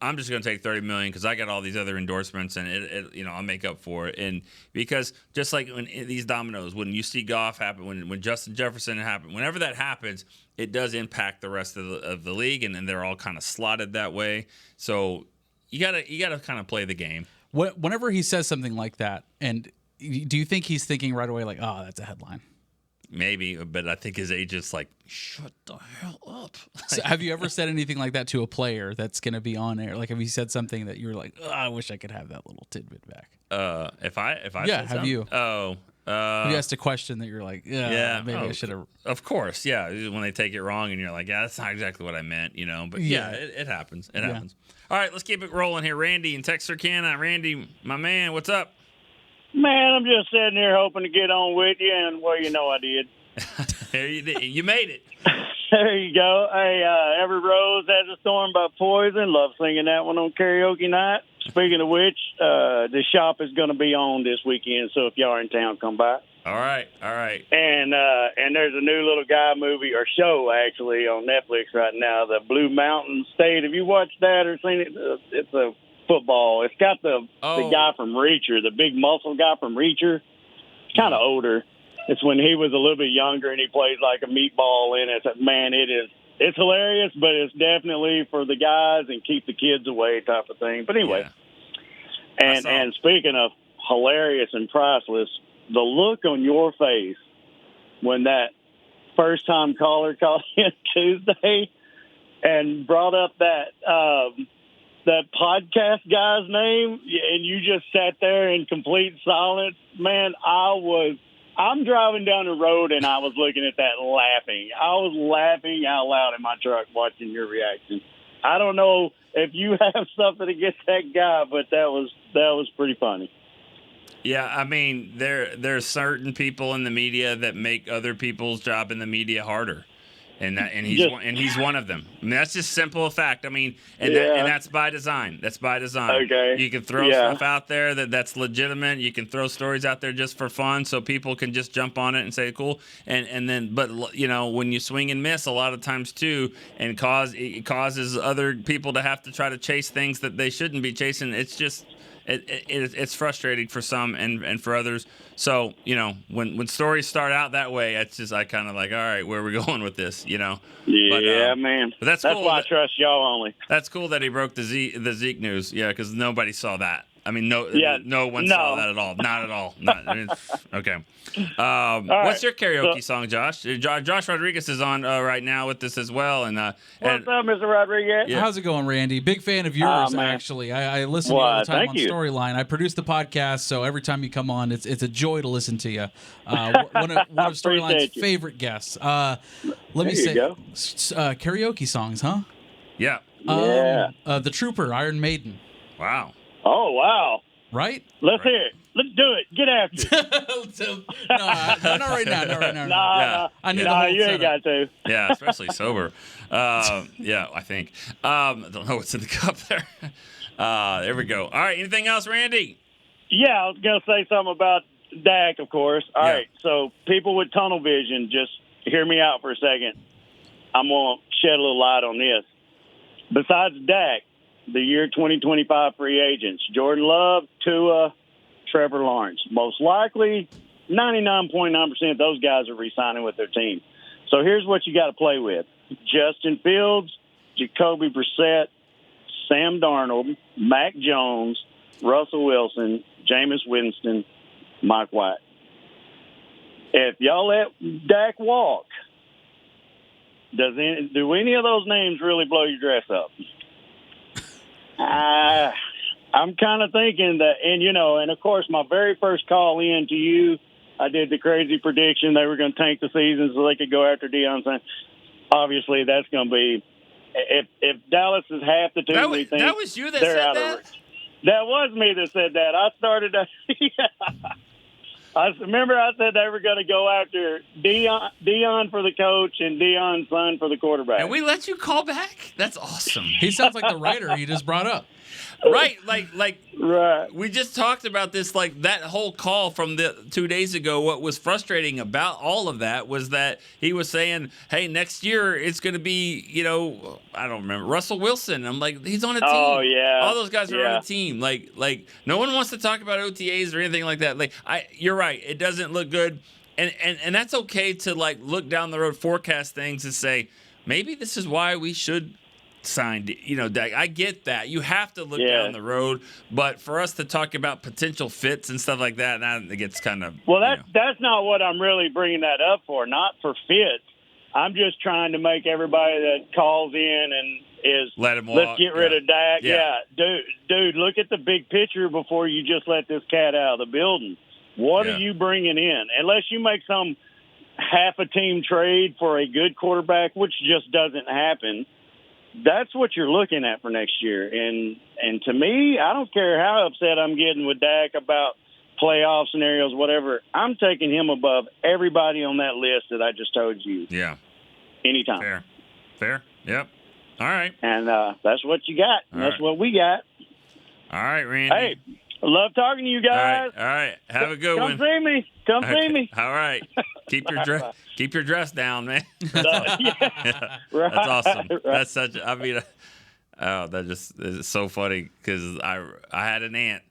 I'm just going to take $30 million because I got all these other endorsements and I'll make up for it. And because just like when these dominoes, when you see Goff happen, when Justin Jefferson happened, whenever that happens, it does impact the rest of the league, and they're all kind of slotted that way. So you gotta kind of play the game. Whenever he says something like that, and do you think he's thinking right away like, oh, that's a headline? Maybe, but I think his agent's like, shut the hell up. So have you ever said anything like that to a player that's going to be on air? Like, have you said something that you were like, oh, I wish I could have that little tidbit back? If I yeah, said have you? Oh, have you asked a question that you're like, maybe I should have. Of course, yeah. When they take it wrong, and you're like, yeah, that's not exactly what I meant, But yeah, it happens. It happens. All right, let's keep it rolling here. Randy in Texarkana. Randy, my man, what's up? Man, I'm just sitting here hoping to get on with you, and I did. You made it. There you go. Hey, Every Rose Has a Storm by Poison. Love singing that one on karaoke night. Speaking of which, the shop is going to be on this weekend, so if y'all are in town, come by. All right. And there's a new little guy movie or show actually on Netflix right now, the Blue Mountain State. Have you watched that or seen it? It's a football. It's got the guy from Reacher, the big muscle guy from Reacher. It's kind of older. It's when he was a little bit younger and he plays like a meatball in it. Man, it's hilarious, but it's definitely for the guys and keep the kids away type of thing. But anyway, and speaking of hilarious and priceless, the look on your face when that first-time caller called in Tuesday and brought up that podcast guy's name, and you just sat there in complete silence, man, I'm driving down the road, and I was looking at that laughing. I was laughing out loud in my truck watching your reaction. I don't know if you have something against that guy, but that was pretty funny. Yeah, I mean, there's certain people in the media that make other people's job in the media harder. And he's one of them. I mean, that's just simple fact. I mean, and that's by design. That's by design. Okay. You can throw stuff out there that's legitimate. You can throw stories out there just for fun, so people can just jump on it and say cool. And then, but when you swing and miss, a lot of times too, and it causes other people to have to try to chase things that they shouldn't be chasing. It's just. It's frustrating for some and for others. So, when stories start out that way, it's just I kind of like, all right, where are we going with this, Yeah, but, man. But that's cool. Why I trust y'all only. That's cool that he broke the Zeke news, because nobody saw that. I mean, no one saw that at all. Not at all. Okay. What's your karaoke song, Josh? Josh Rodriguez is on right now with us as well. And what's up, Mr. Rodriguez? Yeah. How's it going, Randy? Big fan of yours, actually. I listen to you all the time on StoryLine. I produce the podcast, so every time you come on, it's a joy to listen to you. One of StoryLine's favorite guests. Let me say, karaoke songs, huh? Yeah. The Trooper, Iron Maiden. Wow. Oh, wow. Right? Let's hear it. Let's do it. Get after it. No, not right now. No. I need the whole you ain't got to. Yeah, especially sober. I think. I don't know what's in the cup there. There we go. All right, anything else, Randy? Yeah, I was going to say something about Dak, of course. All right, so people with tunnel vision, just hear me out for a second. I'm going to shed a little light on this. Besides Dak, the year 2025 free agents, Jordan Love, Tua, Trevor Lawrence. Most likely, 99.9% of those guys are re-signing with their team. So here's what you got to play with. Justin Fields, Jacoby Brissett, Sam Darnold, Mac Jones, Russell Wilson, Jameis Winston, Mike White. If y'all let Dak walk, do any of those names really blow your dress up? I'm kind of thinking that, and of course, my very first call in to you, I did the crazy prediction they were going to tank the season so they could go after Deion Sanders. Obviously, that's going to be if Dallas is half the team we think that was you that they're said out that? Of it. That was me that said that. I started. I remember I said they were going to go after Deion for the coach and Deion's son for the quarterback. And we let you call back? That's awesome. He sounds like the writer you just brought up. Right, right. We just talked about this, like that whole call from the 2 days ago. What was frustrating about all of that was that he was saying, "Hey, next year it's going to be, I don't remember Russell Wilson." I'm like, he's on a team. Oh yeah, all those guys are on a team. Like no one wants to talk about OTAs or anything like that. You're right. It doesn't look good, and that's okay to like look down the road, forecast things, and say maybe this is why we should. Signed, Dak. I get that. You have to look down the road, but for us to talk about potential fits and stuff like that, now it gets kind of. Well, that's not what I'm really bringing that up for. Not for fits. I'm just trying to make everybody that calls in and is let him walk. Let's get rid of Dak. Yeah, dude, look at the big picture before you just let this cat out of the building. What are you bringing in? Unless you make some half a team trade for a good quarterback, which just doesn't happen. That's what you're looking at for next year. And to me, I don't care how upset I'm getting with Dak about playoff scenarios, whatever. I'm taking him above everybody on that list that I just told you. Yeah. Anytime. Fair. Yep. All right. And that's what you got. That's what we got. All right, Randy. Hey, I love talking to you guys. All right. Have a good one. Come see me. See me. All right. Keep your dress down, man. Yeah. Right. That's awesome. Right. That's such. That just is so funny because I had an aunt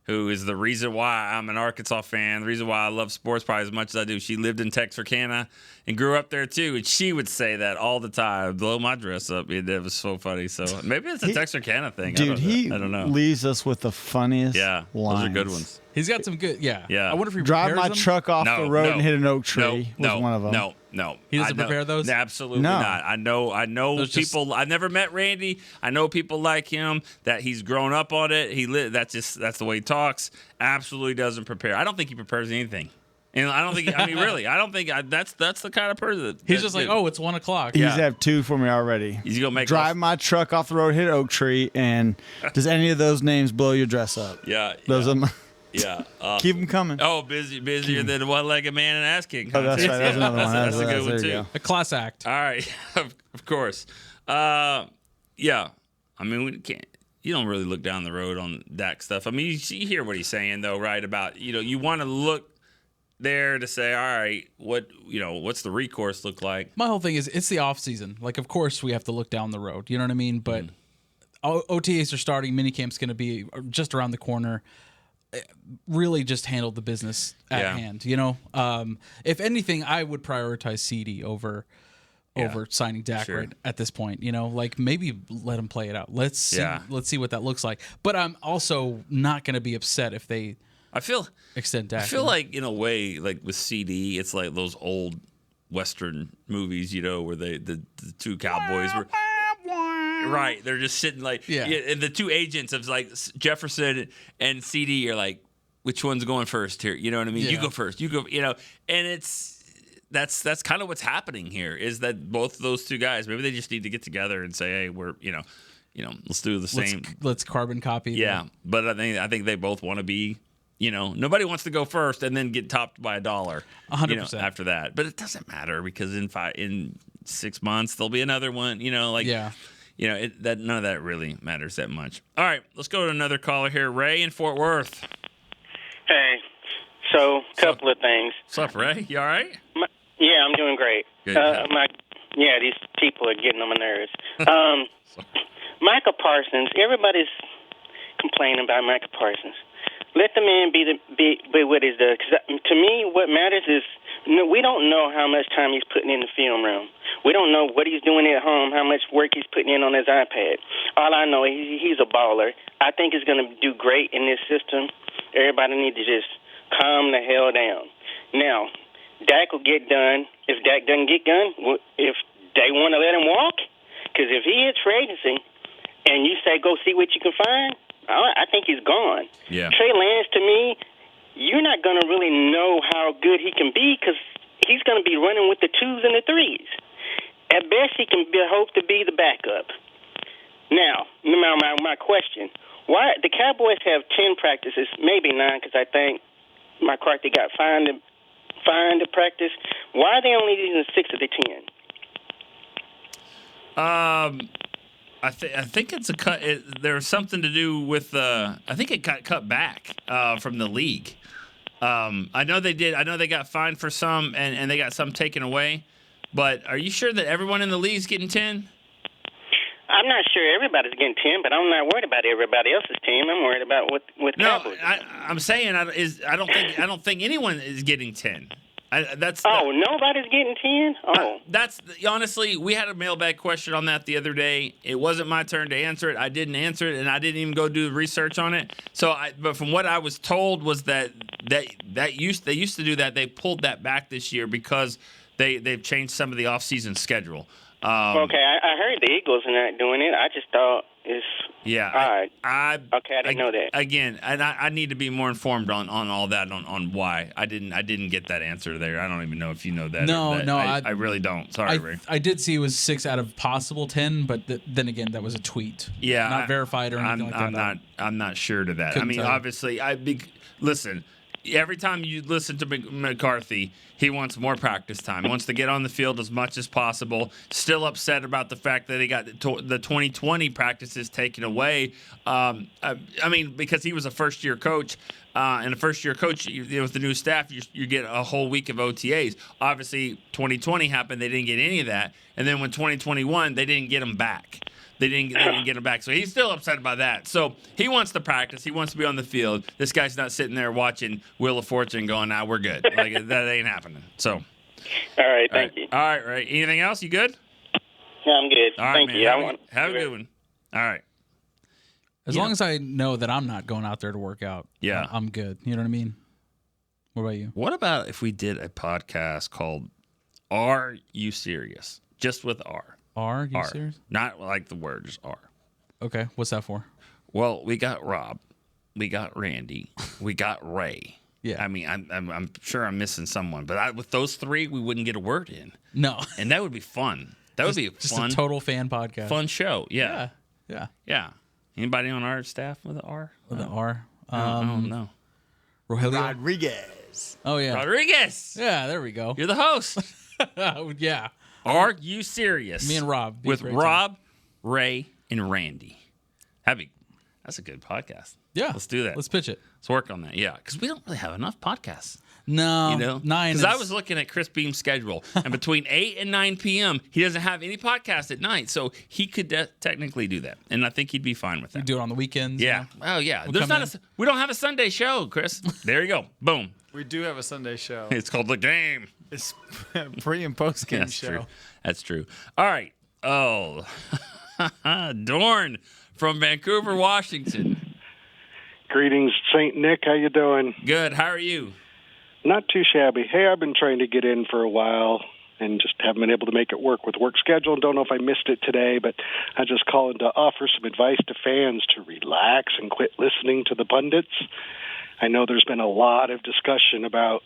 who is the reason why I'm an Arkansas fan, the reason why I love sports probably as much as I do. She lived in Texarkana and grew up there too, and she would say that all the time, blow my dress up. It was so funny. So maybe it's a Texarkana thing. Dude, I don't know. Leaves us with the funniest lines. Those are good ones. He's got some good, yeah. I wonder if he drive my them? truck off the road and hit an oak tree was one of them. No. He doesn't prepare those? Absolutely not. I know people. I've never met Randy. I know people like him that he's grown up on it. That's the way he talks. Absolutely doesn't prepare. I don't think he prepares anything. And I don't think. Really, I don't think that's the kind of person. He's just like, it's 1 o'clock. He's have two for me already. He's gonna make drive my truck off the road, hit an oak tree, and does any of those names blow your dress up? Yeah. Those are my. Yeah, awesome. Keep them coming. Oh, busier than a one-legged man and ass kicking. Oh, that's right. That's another one. That's a good one too. A class act. All right, of course. Yeah. We can't. You don't really look down the road on Dak stuff. You hear what he's saying though, right? About you want to look there to say, all right, what's the recourse look like? My whole thing is it's the off season. Like, of course we have to look down the road. You know what I mean? But OTAs are starting. Minicamp's going to be just around the corner. Really just handle the business at hand, If anything, I would prioritize CD over signing Dak right at this point. Maybe let him play it out. Let's see what that looks like. But I'm also not going to be upset if they extend Dak. I feel like in a way, like with CD, it's like those old Western movies, where the two cowboys were. Right, they're just sitting and the two agents of like Jefferson and CD are like, which one's going first here? You know what I mean? Yeah. You go first. You go. And that's kind of what's happening here is that both of those two guys maybe they just need to get together and say, hey, we're let's do the same. Let's carbon copy. Yeah, but I think they both want to be. Nobody wants to go first and then get topped by $1. 100% after that. But it doesn't matter because in 6 months there'll be another one. None of that really matters that much. All right, let's go to another caller here. Ray in Fort Worth. Hey, so a couple of things. What's up, Ray? You all right? Yeah, I'm doing great. Good. These people are getting on my nerves. Michael Parsons, everybody's complaining about Michael Parsons. Let the man be what he's done. Because to me, what matters is we don't know how much time he's putting in the film room. We don't know what he's doing at home, how much work he's putting in on his iPad. All I know is he's a baller. I think he's going to do great in this system. Everybody needs to just calm the hell down. Now, Dak will get done. If Dak doesn't get done, if they want to let him walk, because if he hits free agency and you say go see what you can find, I think he's gone. Yeah. Trey Lance, to me, you're not going to really know how good he can be because he's going to be running with the 2s and the 3s. At best, he can hope to be the backup. Now my question. Why the Cowboys have 10 practices, maybe 9 because I think McCarthy got fined to practice. Why are they only using 6 of the 10? I think it's a cut. There's something to do with. I think it got cut back from the league. I know they did. I know they got fined for some, and they got some taken away. But are you sure that everyone in the league is getting 10? I'm not sure everybody's getting 10, but I'm not worried about everybody else's team. I'm worried about what Cowboys. I'm saying I don't think anyone is getting 10. Nobody's getting 10? Oh. That's honestly, we had a mailbag question on that the other day. It wasn't my turn to answer it. I didn't answer it, and I didn't even go do research on it. But from what I was told was that they used to do that. They pulled that back this year because they've changed some of the off-season schedule. Okay, I heard the Eagles are not doing it. I just thought it's all right. I didn't know that. Again, and I need to be more informed on all that on why I didn't get that answer there. I don't even know if you know that. No, I really don't. Sorry, Ray. I did see it was 6 out of possible 10, but then again, that was a tweet. Yeah, not verified or anything like that. I'm not sure to that. Couldn't tell. Obviously, listen. Every time you listen to McCarthy, he wants more practice time. He wants to get on the field as much as possible. Still upset about the fact that he got the 2020 practices taken away. Because he was a first-year coach, and a first-year coach, with the new staff, you get a whole week of OTAs. Obviously, 2020 happened. They didn't get any of that. And then when 2021, they didn't get them back. They didn't get him back. So he's still upset about that. So he wants to practice. He wants to be on the field. This guy's not sitting there watching Wheel of Fortune going, we're good. Like, that ain't happening. So. All right, thank you. All right, Ray. Anything else? You good? Yeah, I'm good. All right, thank man. you. Have a good one. All right. As long as I know that I'm not going out there to work out, yeah, I'm good. You know what I mean? What about you? What about if we did a podcast called Are You Serious? Just with R. Are you serious? Not like the word, just R. Okay, what's that for? Well, we got Rob, we got Randy, we got Ray. Yeah. I mean, I'm sure I'm missing someone, but with those three, we wouldn't get a word in. No. And that would be fun. That would be just fun. a total fan podcast. Fun show. Yeah. Yeah. Anybody on our staff with an R? With an R? I don't know. Rogelio? Rodriguez. Oh, yeah. Rodriguez. Yeah, there we go. You're the host. Yeah. Are you serious? Me and Rob. With Rob, Ray, and Randy. That's a good podcast. Yeah. Let's do that. Let's pitch it. Let's work on that. Yeah. Because we don't really have enough podcasts. No. 9 Because I was looking at Chris Beam's schedule, and between 8 and 9 p.m., he doesn't have any podcast at night. So he could technically do that. And I think he'd be fine with that. You do it on the weekends. Yeah. Oh, yeah. We'll we don't have a Sunday show, Chris. There you go. Boom. We do have a Sunday show. It's called The Game. It's pre- and post-game show. True. That's true. All right. Oh, Dorn from Vancouver, Washington. Greetings, St. Nick. How you doing? Good. How are you? Not too shabby. Hey, I've been trying to get in for a while and just haven't been able to make it work with work schedule. Don't know if I missed it today, but I just calling to offer some advice to fans to relax and quit listening to the pundits. I know there's been a lot of discussion about,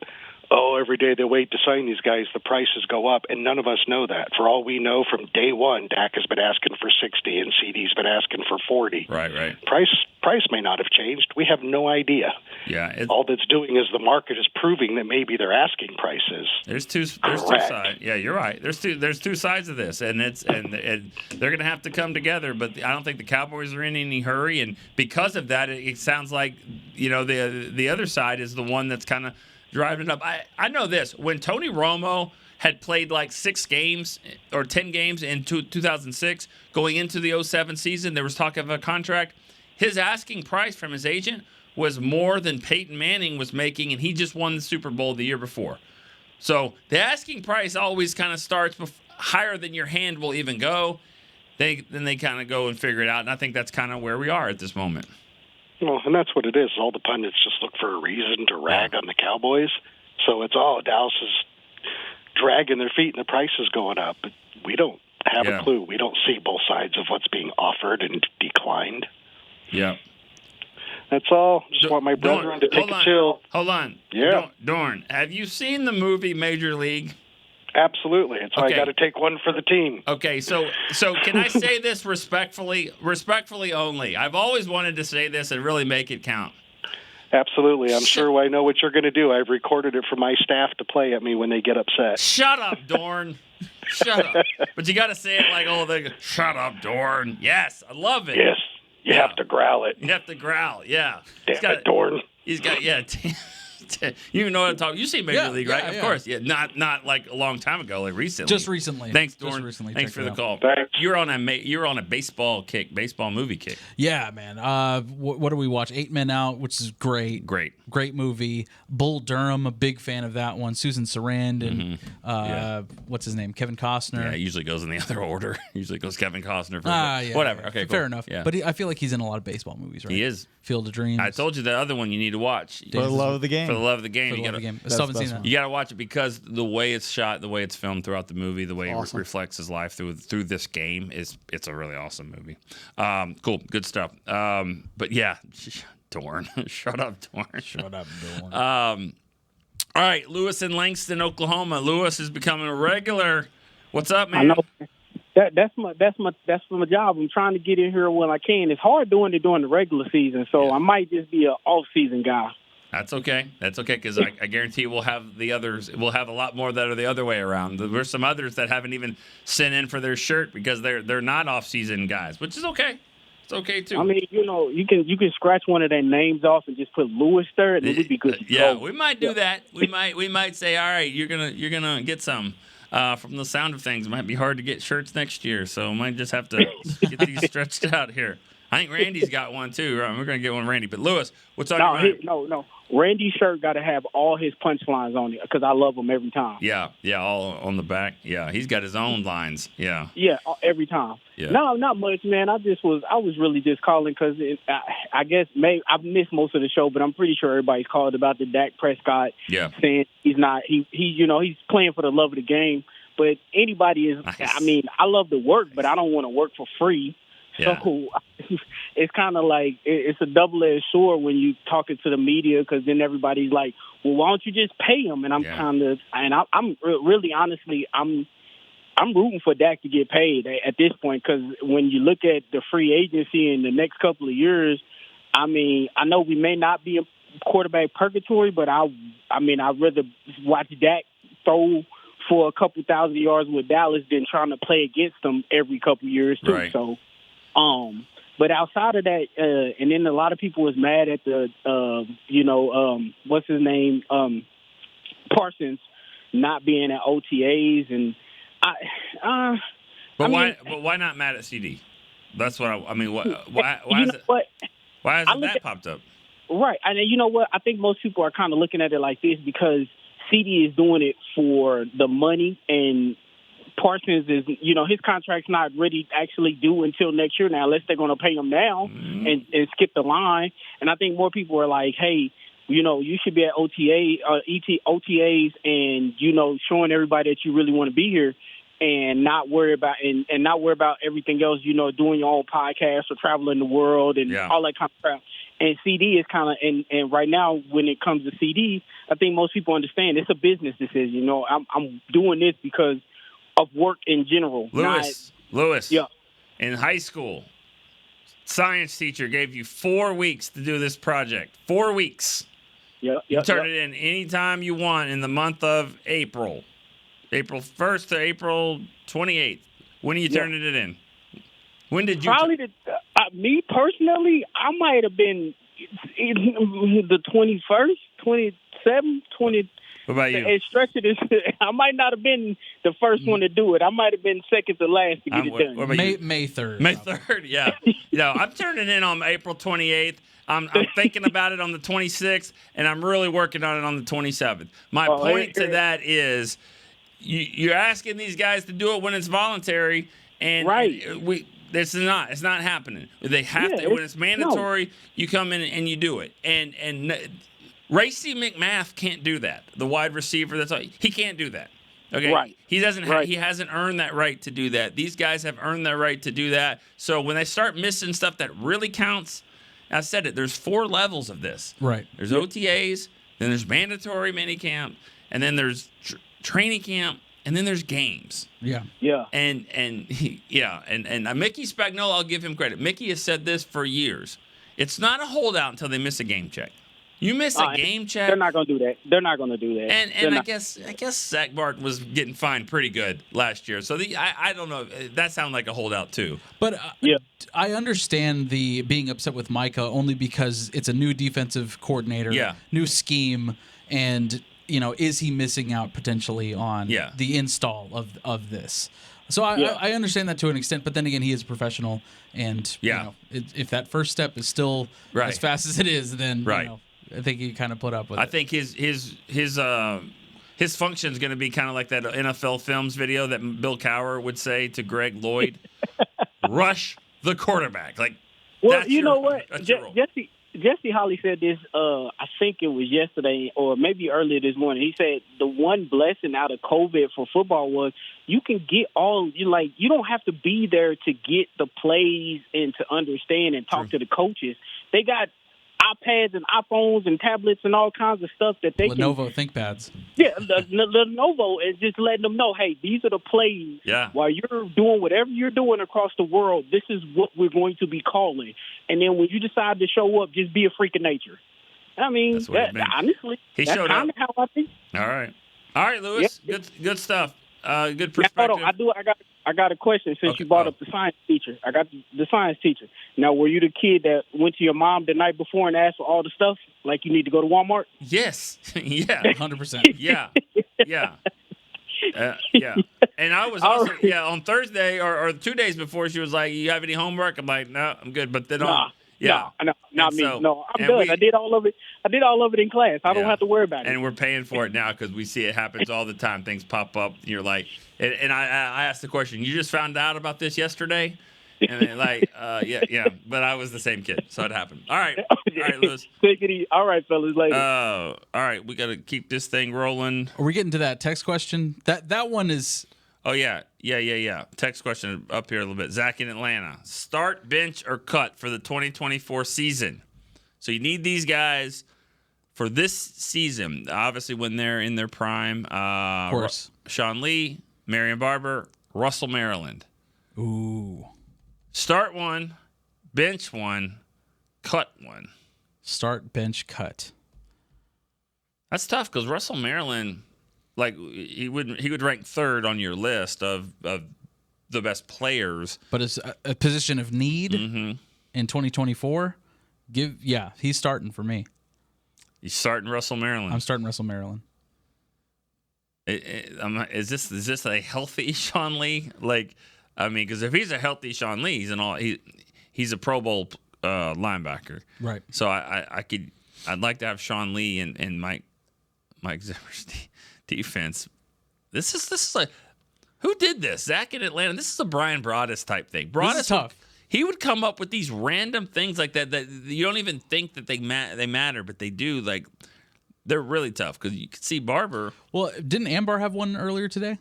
every day they wait to sign these guys, the prices go up, and none of us know that. For all we know, from day one, Dak has been asking for 60 and CD's been asking for 40. Right. Price may not have changed. We have no idea. Yeah. All that's doing is the market is proving that maybe their asking prices. There's two sides. Yeah, you're right. There's two sides of this, and they're going to have to come together. But I don't think the Cowboys are in any hurry, and because of that, it sounds like the other side is the one that's kind of driving it up. I know this. When Tony Romo had played like 6 games or 10 games in 2006, going into the 2007 season, there was talk of a contract. His asking price from his agent was more than Peyton Manning was making, and he just won the Super Bowl the year before. So the asking price always kind of starts higher than your hand will even go. Then they kind of go and figure it out, and I think that's kind of where we are at this moment. Well, and that's what it is. All the pundits just look for a reason to rag on the Cowboys. So it's Dallas is dragging their feet and the price is going up. But we don't have a clue. We don't see both sides of what's being offered and declined. Yeah. That's all. Just want my brethren to take a chill. Hold on. Yeah. Dorn, have you seen the movie Major League? Absolutely. It's why I got to take one for the team. Okay, so can I say this respectfully only? I've always wanted to say this and really make it count. Absolutely. I'm sure I know what you're going to do. I've recorded it for my staff to play at me when they get upset. Shut up, Dorn. Shut up. But you got to say it like, shut up, Dorn. Yes, I love it. Yes. You have to growl it. You have to growl, yeah. Damn it, Dorn. He's got, you know what I'm talking. You see Major League, right? Of course, yeah. Not like a long time ago, like recently. Just recently. Thanks, Dorn. Thanks for the call. Thanks. You're on a baseball movie kick. Yeah, man. What do we watch? 8 Men Out, which is great. Great movie. Bull Durham, a big fan of that one. Susan Sarandon, what's his name? Kevin Costner. Yeah, it usually goes in the other order. Usually goes Kevin Costner. Whatever. Okay, fair cool. enough. Yeah. But I feel like he's in a lot of baseball movies, right? He is. Field of Dreams. I told you the other one you need to watch. For the love of the game. For the love of the game. I still haven't seen that. You got to watch it because the way it's shot, the way it's filmed throughout the movie, the way it reflects his life through this game it's a really awesome movie. Cool, good stuff. But yeah, Dorn. Shut up, Dorn. Shut up, Dorn. All right, Lewis in Langston, Oklahoma. Lewis is becoming a regular. What's up, man? I know. That's my job. I'm trying to get in here when I can. It's hard doing it during the regular season, so I might just be an off-season guy. That's okay. Because I guarantee we'll have the others. We'll have a lot more that are the other way around. There's some others that haven't even sent in for their shirt because they're not off-season guys, which is okay. It's okay too. I mean, you can scratch one of their names off and just put Lewis there, and we'd be good to yeah, go. we might do that. We might say, all right, you're gonna get some. From the sound of things, it might be hard to get shirts next year, so we might just have to get these stretched out here. I think Randy's got one too. Right? We're gonna get one, Randy. But Lewis, what's on your mind? No. Randy's shirt got to have all his punchlines on it because I love them every time. Yeah, all on the back. Yeah, he's got his own lines. Yeah, every time. Yeah. No, not much, man. I was really just calling because I guess I've missed most of the show, but I'm pretty sure everybody's called about the Dak Prescott saying he's not. He's playing for the love of the game. But anybody is. Nice. I mean, I love to work, but I don't want to work for free. Yeah. So it's kind of like it's a double-edged sword when you talking to the media because then everybody's like, "Well, why don't you just pay him?" And I'm I'm really honestly, I'm rooting for Dak to get paid at this point because when you look at the free agency in the next couple of years, I mean, I know we may not be in quarterback purgatory, but I'd rather watch Dak throw for a couple thousand yards with Dallas than trying to play against them every couple of years too. Right. So. But outside of that, and then a lot of people was mad at the, what's his name, Parsons, not being at OTAs, and why not mad at CD? That's what I mean. Why is it? Why hasn't that popped up? Right, and you know what? I think most people are kind of looking at it like this because CD is doing it for the money and. Parsons is, his contract's not ready actually due until next year now, unless they're going to pay him now and skip the line. And I think more people are like, hey, you should be at OTAs and, showing everybody that you really want to be here and not worry about everything else, doing your own podcast or traveling the world and all that kind of crap. And CD is kind of, and right now when it comes to CD, I think most people understand it's a business decision. I'm doing this because of work in general. Lewis. Yeah. In high school, science teacher gave you 4 weeks to do this project. 4 weeks. You turn it in anytime you want in the month of April. April 1st to April 28th. When are you turning it in? When did you? Probably me personally, I might have been the 21st, 27th, 20th. What about you? I might not have been the first one to do it. I might have been second to last to get it done. May 3rd. May 3rd, yeah. I'm turning in on April 28th. I'm thinking about it on the 26th, and I'm really working on it on the 27th. My point to that is you're asking these guys to do it when it's voluntary, and it's not happening. They have to when it's mandatory. You come in and you do it, and Racey McMath can't do that. The wide receiver, he can't do that. Okay, right. He doesn't. He hasn't earned that right to do that. These guys have earned their right to do that. So when they start missing stuff that really counts, I said it. There's 4 levels of this. Right. There's OTAs, then there's mandatory minicamp, and then there's training camp, and then there's games. Yeah. Yeah. And Mickey Spagnuolo, I'll give him credit. Mickey has said this for years. It's not a holdout until they miss a game check. You miss a game, Chad? They're not going to do that. They're not going to do that. And I guess Zach Martin was getting fined pretty good last year. So I don't know. That sounded like a holdout too. But I understand the being upset with Micah only because it's a new defensive coordinator, new scheme, and is he missing out potentially on the install of this? So I understand that to an extent, but then again, he is a professional, and if that first step is still as fast as it is, then I think he kind of put up with it. I think his function is going to be kind of like that NFL Films video that Bill Cowher would say to Greg Lloyd: "Rush the quarterback." Like, well, you know what, Jesse Holly said this. I think it was yesterday or maybe earlier this morning. He said the one blessing out of COVID for football was you can get you don't have to be there to get the plays and to understand and talk to the coaches. They got iPads and iPhones and tablets and all kinds of stuff that they Lenovo ThinkPads. Yeah, the Lenovo is just letting them know, hey, these are the plays. Yeah. While you're doing whatever you're doing across the world, this is what we're going to be calling. And then when you decide to show up, just be a freak of nature. I mean, honestly, that's kind of how I think. All right, Lewis. Yeah. Good stuff. Good perspective. Hold on, I got a question since you brought up the science teacher. I got the science teacher. Now, were you the kid that went to your mom the night before and asked for all the stuff, like you need to go to Walmart? Yes. Yeah. 100%. Yeah. Yeah. And I was also on Thursday or 2 days before, she was like, "You have any homework?" I'm like, "No, I'm good." But then not me. No, I'm done. I did all of it. In class. I don't have to worry about it. And we're paying for it now because we see it happens all the time. Things pop up. And you're like, and I asked the question, "You just found out about this yesterday?" And they're like, yeah. But I was the same kid, so it happened. All right, Lewis. Take it easy. All right, fellas. Later. All right, we got to keep this thing rolling. Are we getting to that text question? That one is. Oh yeah. Text question up here a little bit. Zach in Atlanta: start, bench, or cut for the 2024 season. So you need these guys for this season. Obviously, when they're in their prime. Of course. Sean Lee, Marion Barber, Russell Maryland. Ooh. Start one, bench one, cut one. Start, bench, cut. That's tough because Russell Maryland, like he would rank third on your list of the best players. But as a position of need in 2024, he's starting for me. You're starting Russell Maryland. I'm starting Russell Maryland. Is this a healthy Sean Lee? Like, I mean, because if he's a healthy Sean Lee, he's a Pro Bowl linebacker, right? So I'd like to have Sean Lee and Mike Zimmer's defense. This is like, who did this? Zach in Atlanta. This is a Brian Broaddus type thing. Broaddus this is tough. He would come up with these random things like that you don't even think that they matter, but they do. Like, they're really tough because you can see Barber. Well, didn't Ambar have one earlier today?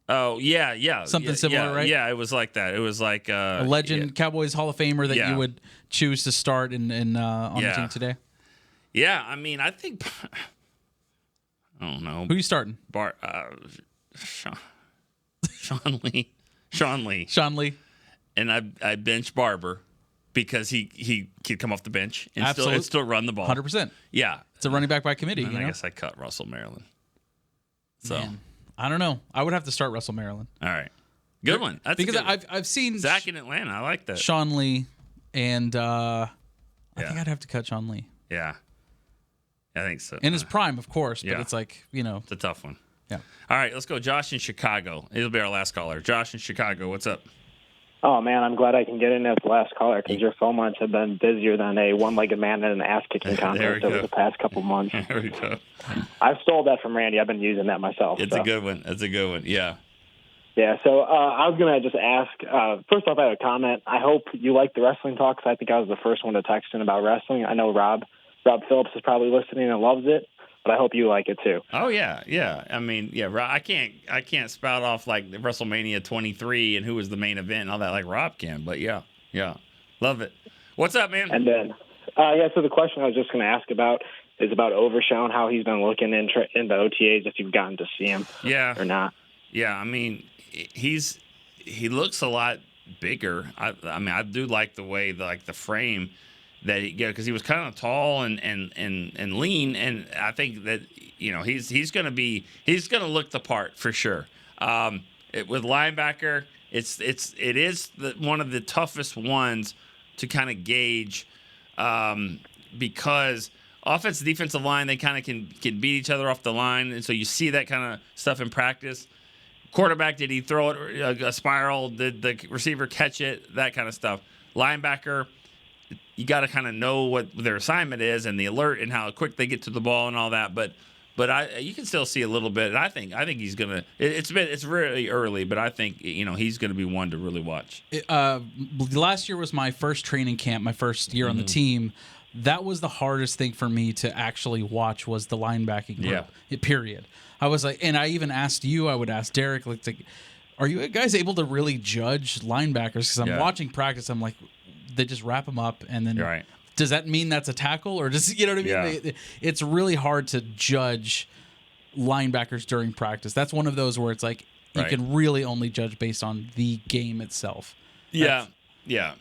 Oh, yeah. Something similar, right? Yeah, it was like that. It was like a legend, Cowboys Hall of Famer that you would choose to start on the team today. Yeah, I mean, I think I don't know. Who are you starting? Sean Lee. Sean Lee. And I bench Barber because he could come off the bench and still run the ball. 100%. Yeah. It's a running back by committee. And I guess I cut Russell Maryland. So man, I don't know. I would have to start Russell Maryland. All right. Good one. That's because good I've seen Zach in Atlanta. I like that. Sean Lee, and I think I'd have to cut Sean Lee. Yeah. I think so. In his prime, of course, but it's like, It's a tough one. Yeah. All right, let's go. Josh in Chicago. It'll be our last caller. Josh in Chicago, what's up? Oh, man, I'm glad I can get in as the last caller because your phone lines have been busier than a one-legged man in an ass-kicking contest over the past couple months. There we go. I stole that from Randy. I've been using that myself. It's a good one. Yeah. Yeah, so I was going to just ask, first off, I had a comment. I hope you like the wrestling talk because I think I was the first one to text in about wrestling. I know Rob Phillips is probably listening and loves it, but I hope you like it too. Oh, yeah. I mean, I can't spout off like WrestleMania 23 and who was the main event and all that like Rob can, but yeah. Love it. What's up, man? And then, so the question I was just going to ask about is about Overshown, how he's been looking in the OTAs, if you've gotten to see him or not. Yeah, I mean, he looks a lot bigger. I mean, I do like the way the frame that because he was kind of tall and lean, and I think that he's going to look the part for sure. With linebacker, it is one of the toughest ones to kind of gauge because offensive defensive line, they kind of can beat each other off the line, and so you see that kind of stuff in practice. Quarterback, did he throw it a spiral? Did the receiver catch it? That kind of stuff. Linebacker, you got to kind of know what their assignment is and the alert and how quick they get to the ball and all that. But you can still see a little bit. And I think he's gonna. It's really early, but I think he's gonna be one to really watch. Last year was my first training camp, my first year on the team. That was the hardest thing for me to actually watch was the linebacking group. Yeah. Period. I was like, and I even asked you. I would ask Derek, like, are you guys able to really judge linebackers? Because I'm watching practice. I'm like, they just wrap them up, and then right. Does that mean that's a tackle, or does you know what I mean? Yeah. It's really hard to judge linebackers during practice. That's one of those where it's like you can really only judge based on the game itself. Yeah,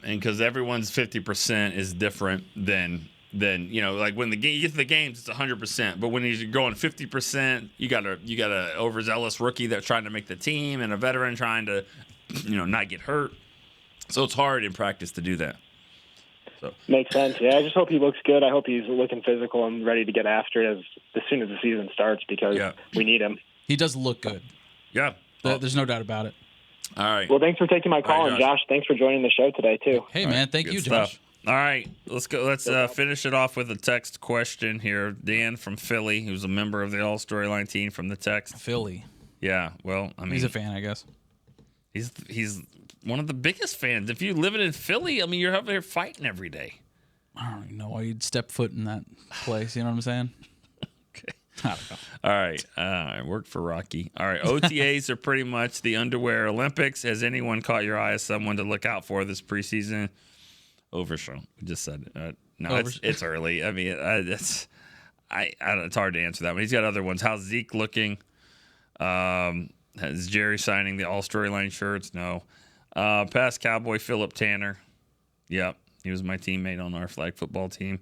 and because everyone's 50% is different than like when you get to the games, it's 100%. But when you're going 50%, you got a overzealous rookie that's trying to make the team and a veteran trying to not get hurt. So it's hard in practice to do that. So. Makes sense. Yeah, I just hope he looks good. I hope he's looking physical and ready to get after it as soon as the season starts because we need him. He does look good. Yeah. There's no doubt about it. All right. Well, thanks for taking my call, and Josh, thanks for joining the show today, too. Hey, man. Thank you, Josh. All right. Let's go. Let's finish it off with a text question here. Dan from Philly, who's a member of the All StoryLine team from the text. Philly. Yeah. Well, I mean. He's a fan, I guess. He's one of the biggest fans. If you live in Philly, I mean, you're out there fighting every day. I don't even know why you'd step foot in that place. You know what I'm saying? Okay. I don't know. All right. I worked for Rocky. All right. OTAs are pretty much the underwear Olympics. Has anyone caught your eye as someone to look out for this preseason? Overshow. We just said it. No, it's early. I mean, it's hard to answer that one. He's got other ones. How's Zeke looking? Is Jerry signing the All StoryLine shirts? No. Past Cowboy Philip Tanner. Yep. He was my teammate on our flag football team.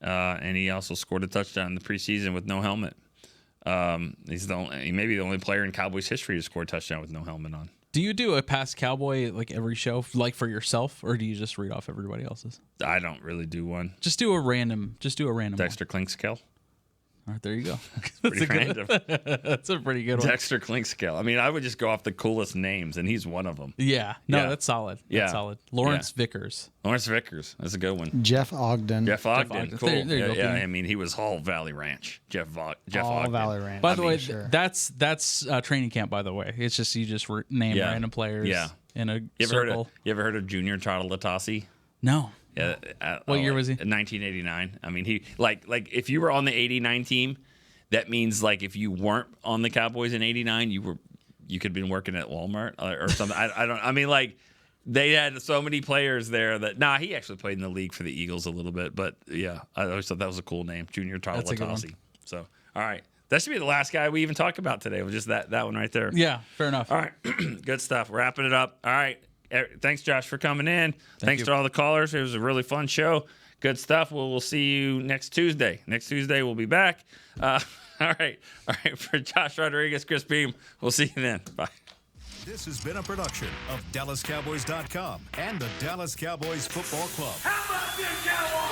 And he also scored a touchdown in the preseason with no helmet. He's maybe the only player in Cowboys history to score a touchdown with no helmet on. Do you do a past Cowboy like every show, like for yourself, or do you just read off everybody else's? I don't really do one. Just do a random. Dexter Klinkskill. All right, there you go. Pretty random. That's a pretty good one. Dexter Klinkskill. I mean, I would just go off the coolest names, and he's one of them. Yeah. No, that's solid. That's solid. Lawrence Vickers. Lawrence Vickers. That's a good one. Jeff Ogden. Cool. There you go. I mean, he was Hall Valley Ranch. Jeff Ogden. Valley Ranch. By the way, that's training camp, by the way. It's just you just name random players in a circle. You ever heard of Junior Trotolotasi? No. Yeah, what year was he? 1989. I mean, he like if you were on the 89 team, that means like if you weren't on the Cowboys in 89, you could have been working at Walmart or something. I mean, like they had so many players there that he actually played in the league for the Eagles a little bit, but yeah, I always thought that was a cool name, Junior Trotolotasi. So all right. That should be the last guy we even talk about today. It was just that one right there. Yeah, fair enough. All right, good stuff. Wrapping it up. All right. Thanks, Josh, for coming in. Thanks to all the callers. It was a really fun show. Good stuff. We'll see you next Tuesday. Next Tuesday, we'll be back. All right. For Josh Rodriguez, Chris Beam, we'll see you then. Bye. This has been a production of DallasCowboys.com and the Dallas Cowboys Football Club. How about this, Cowboys?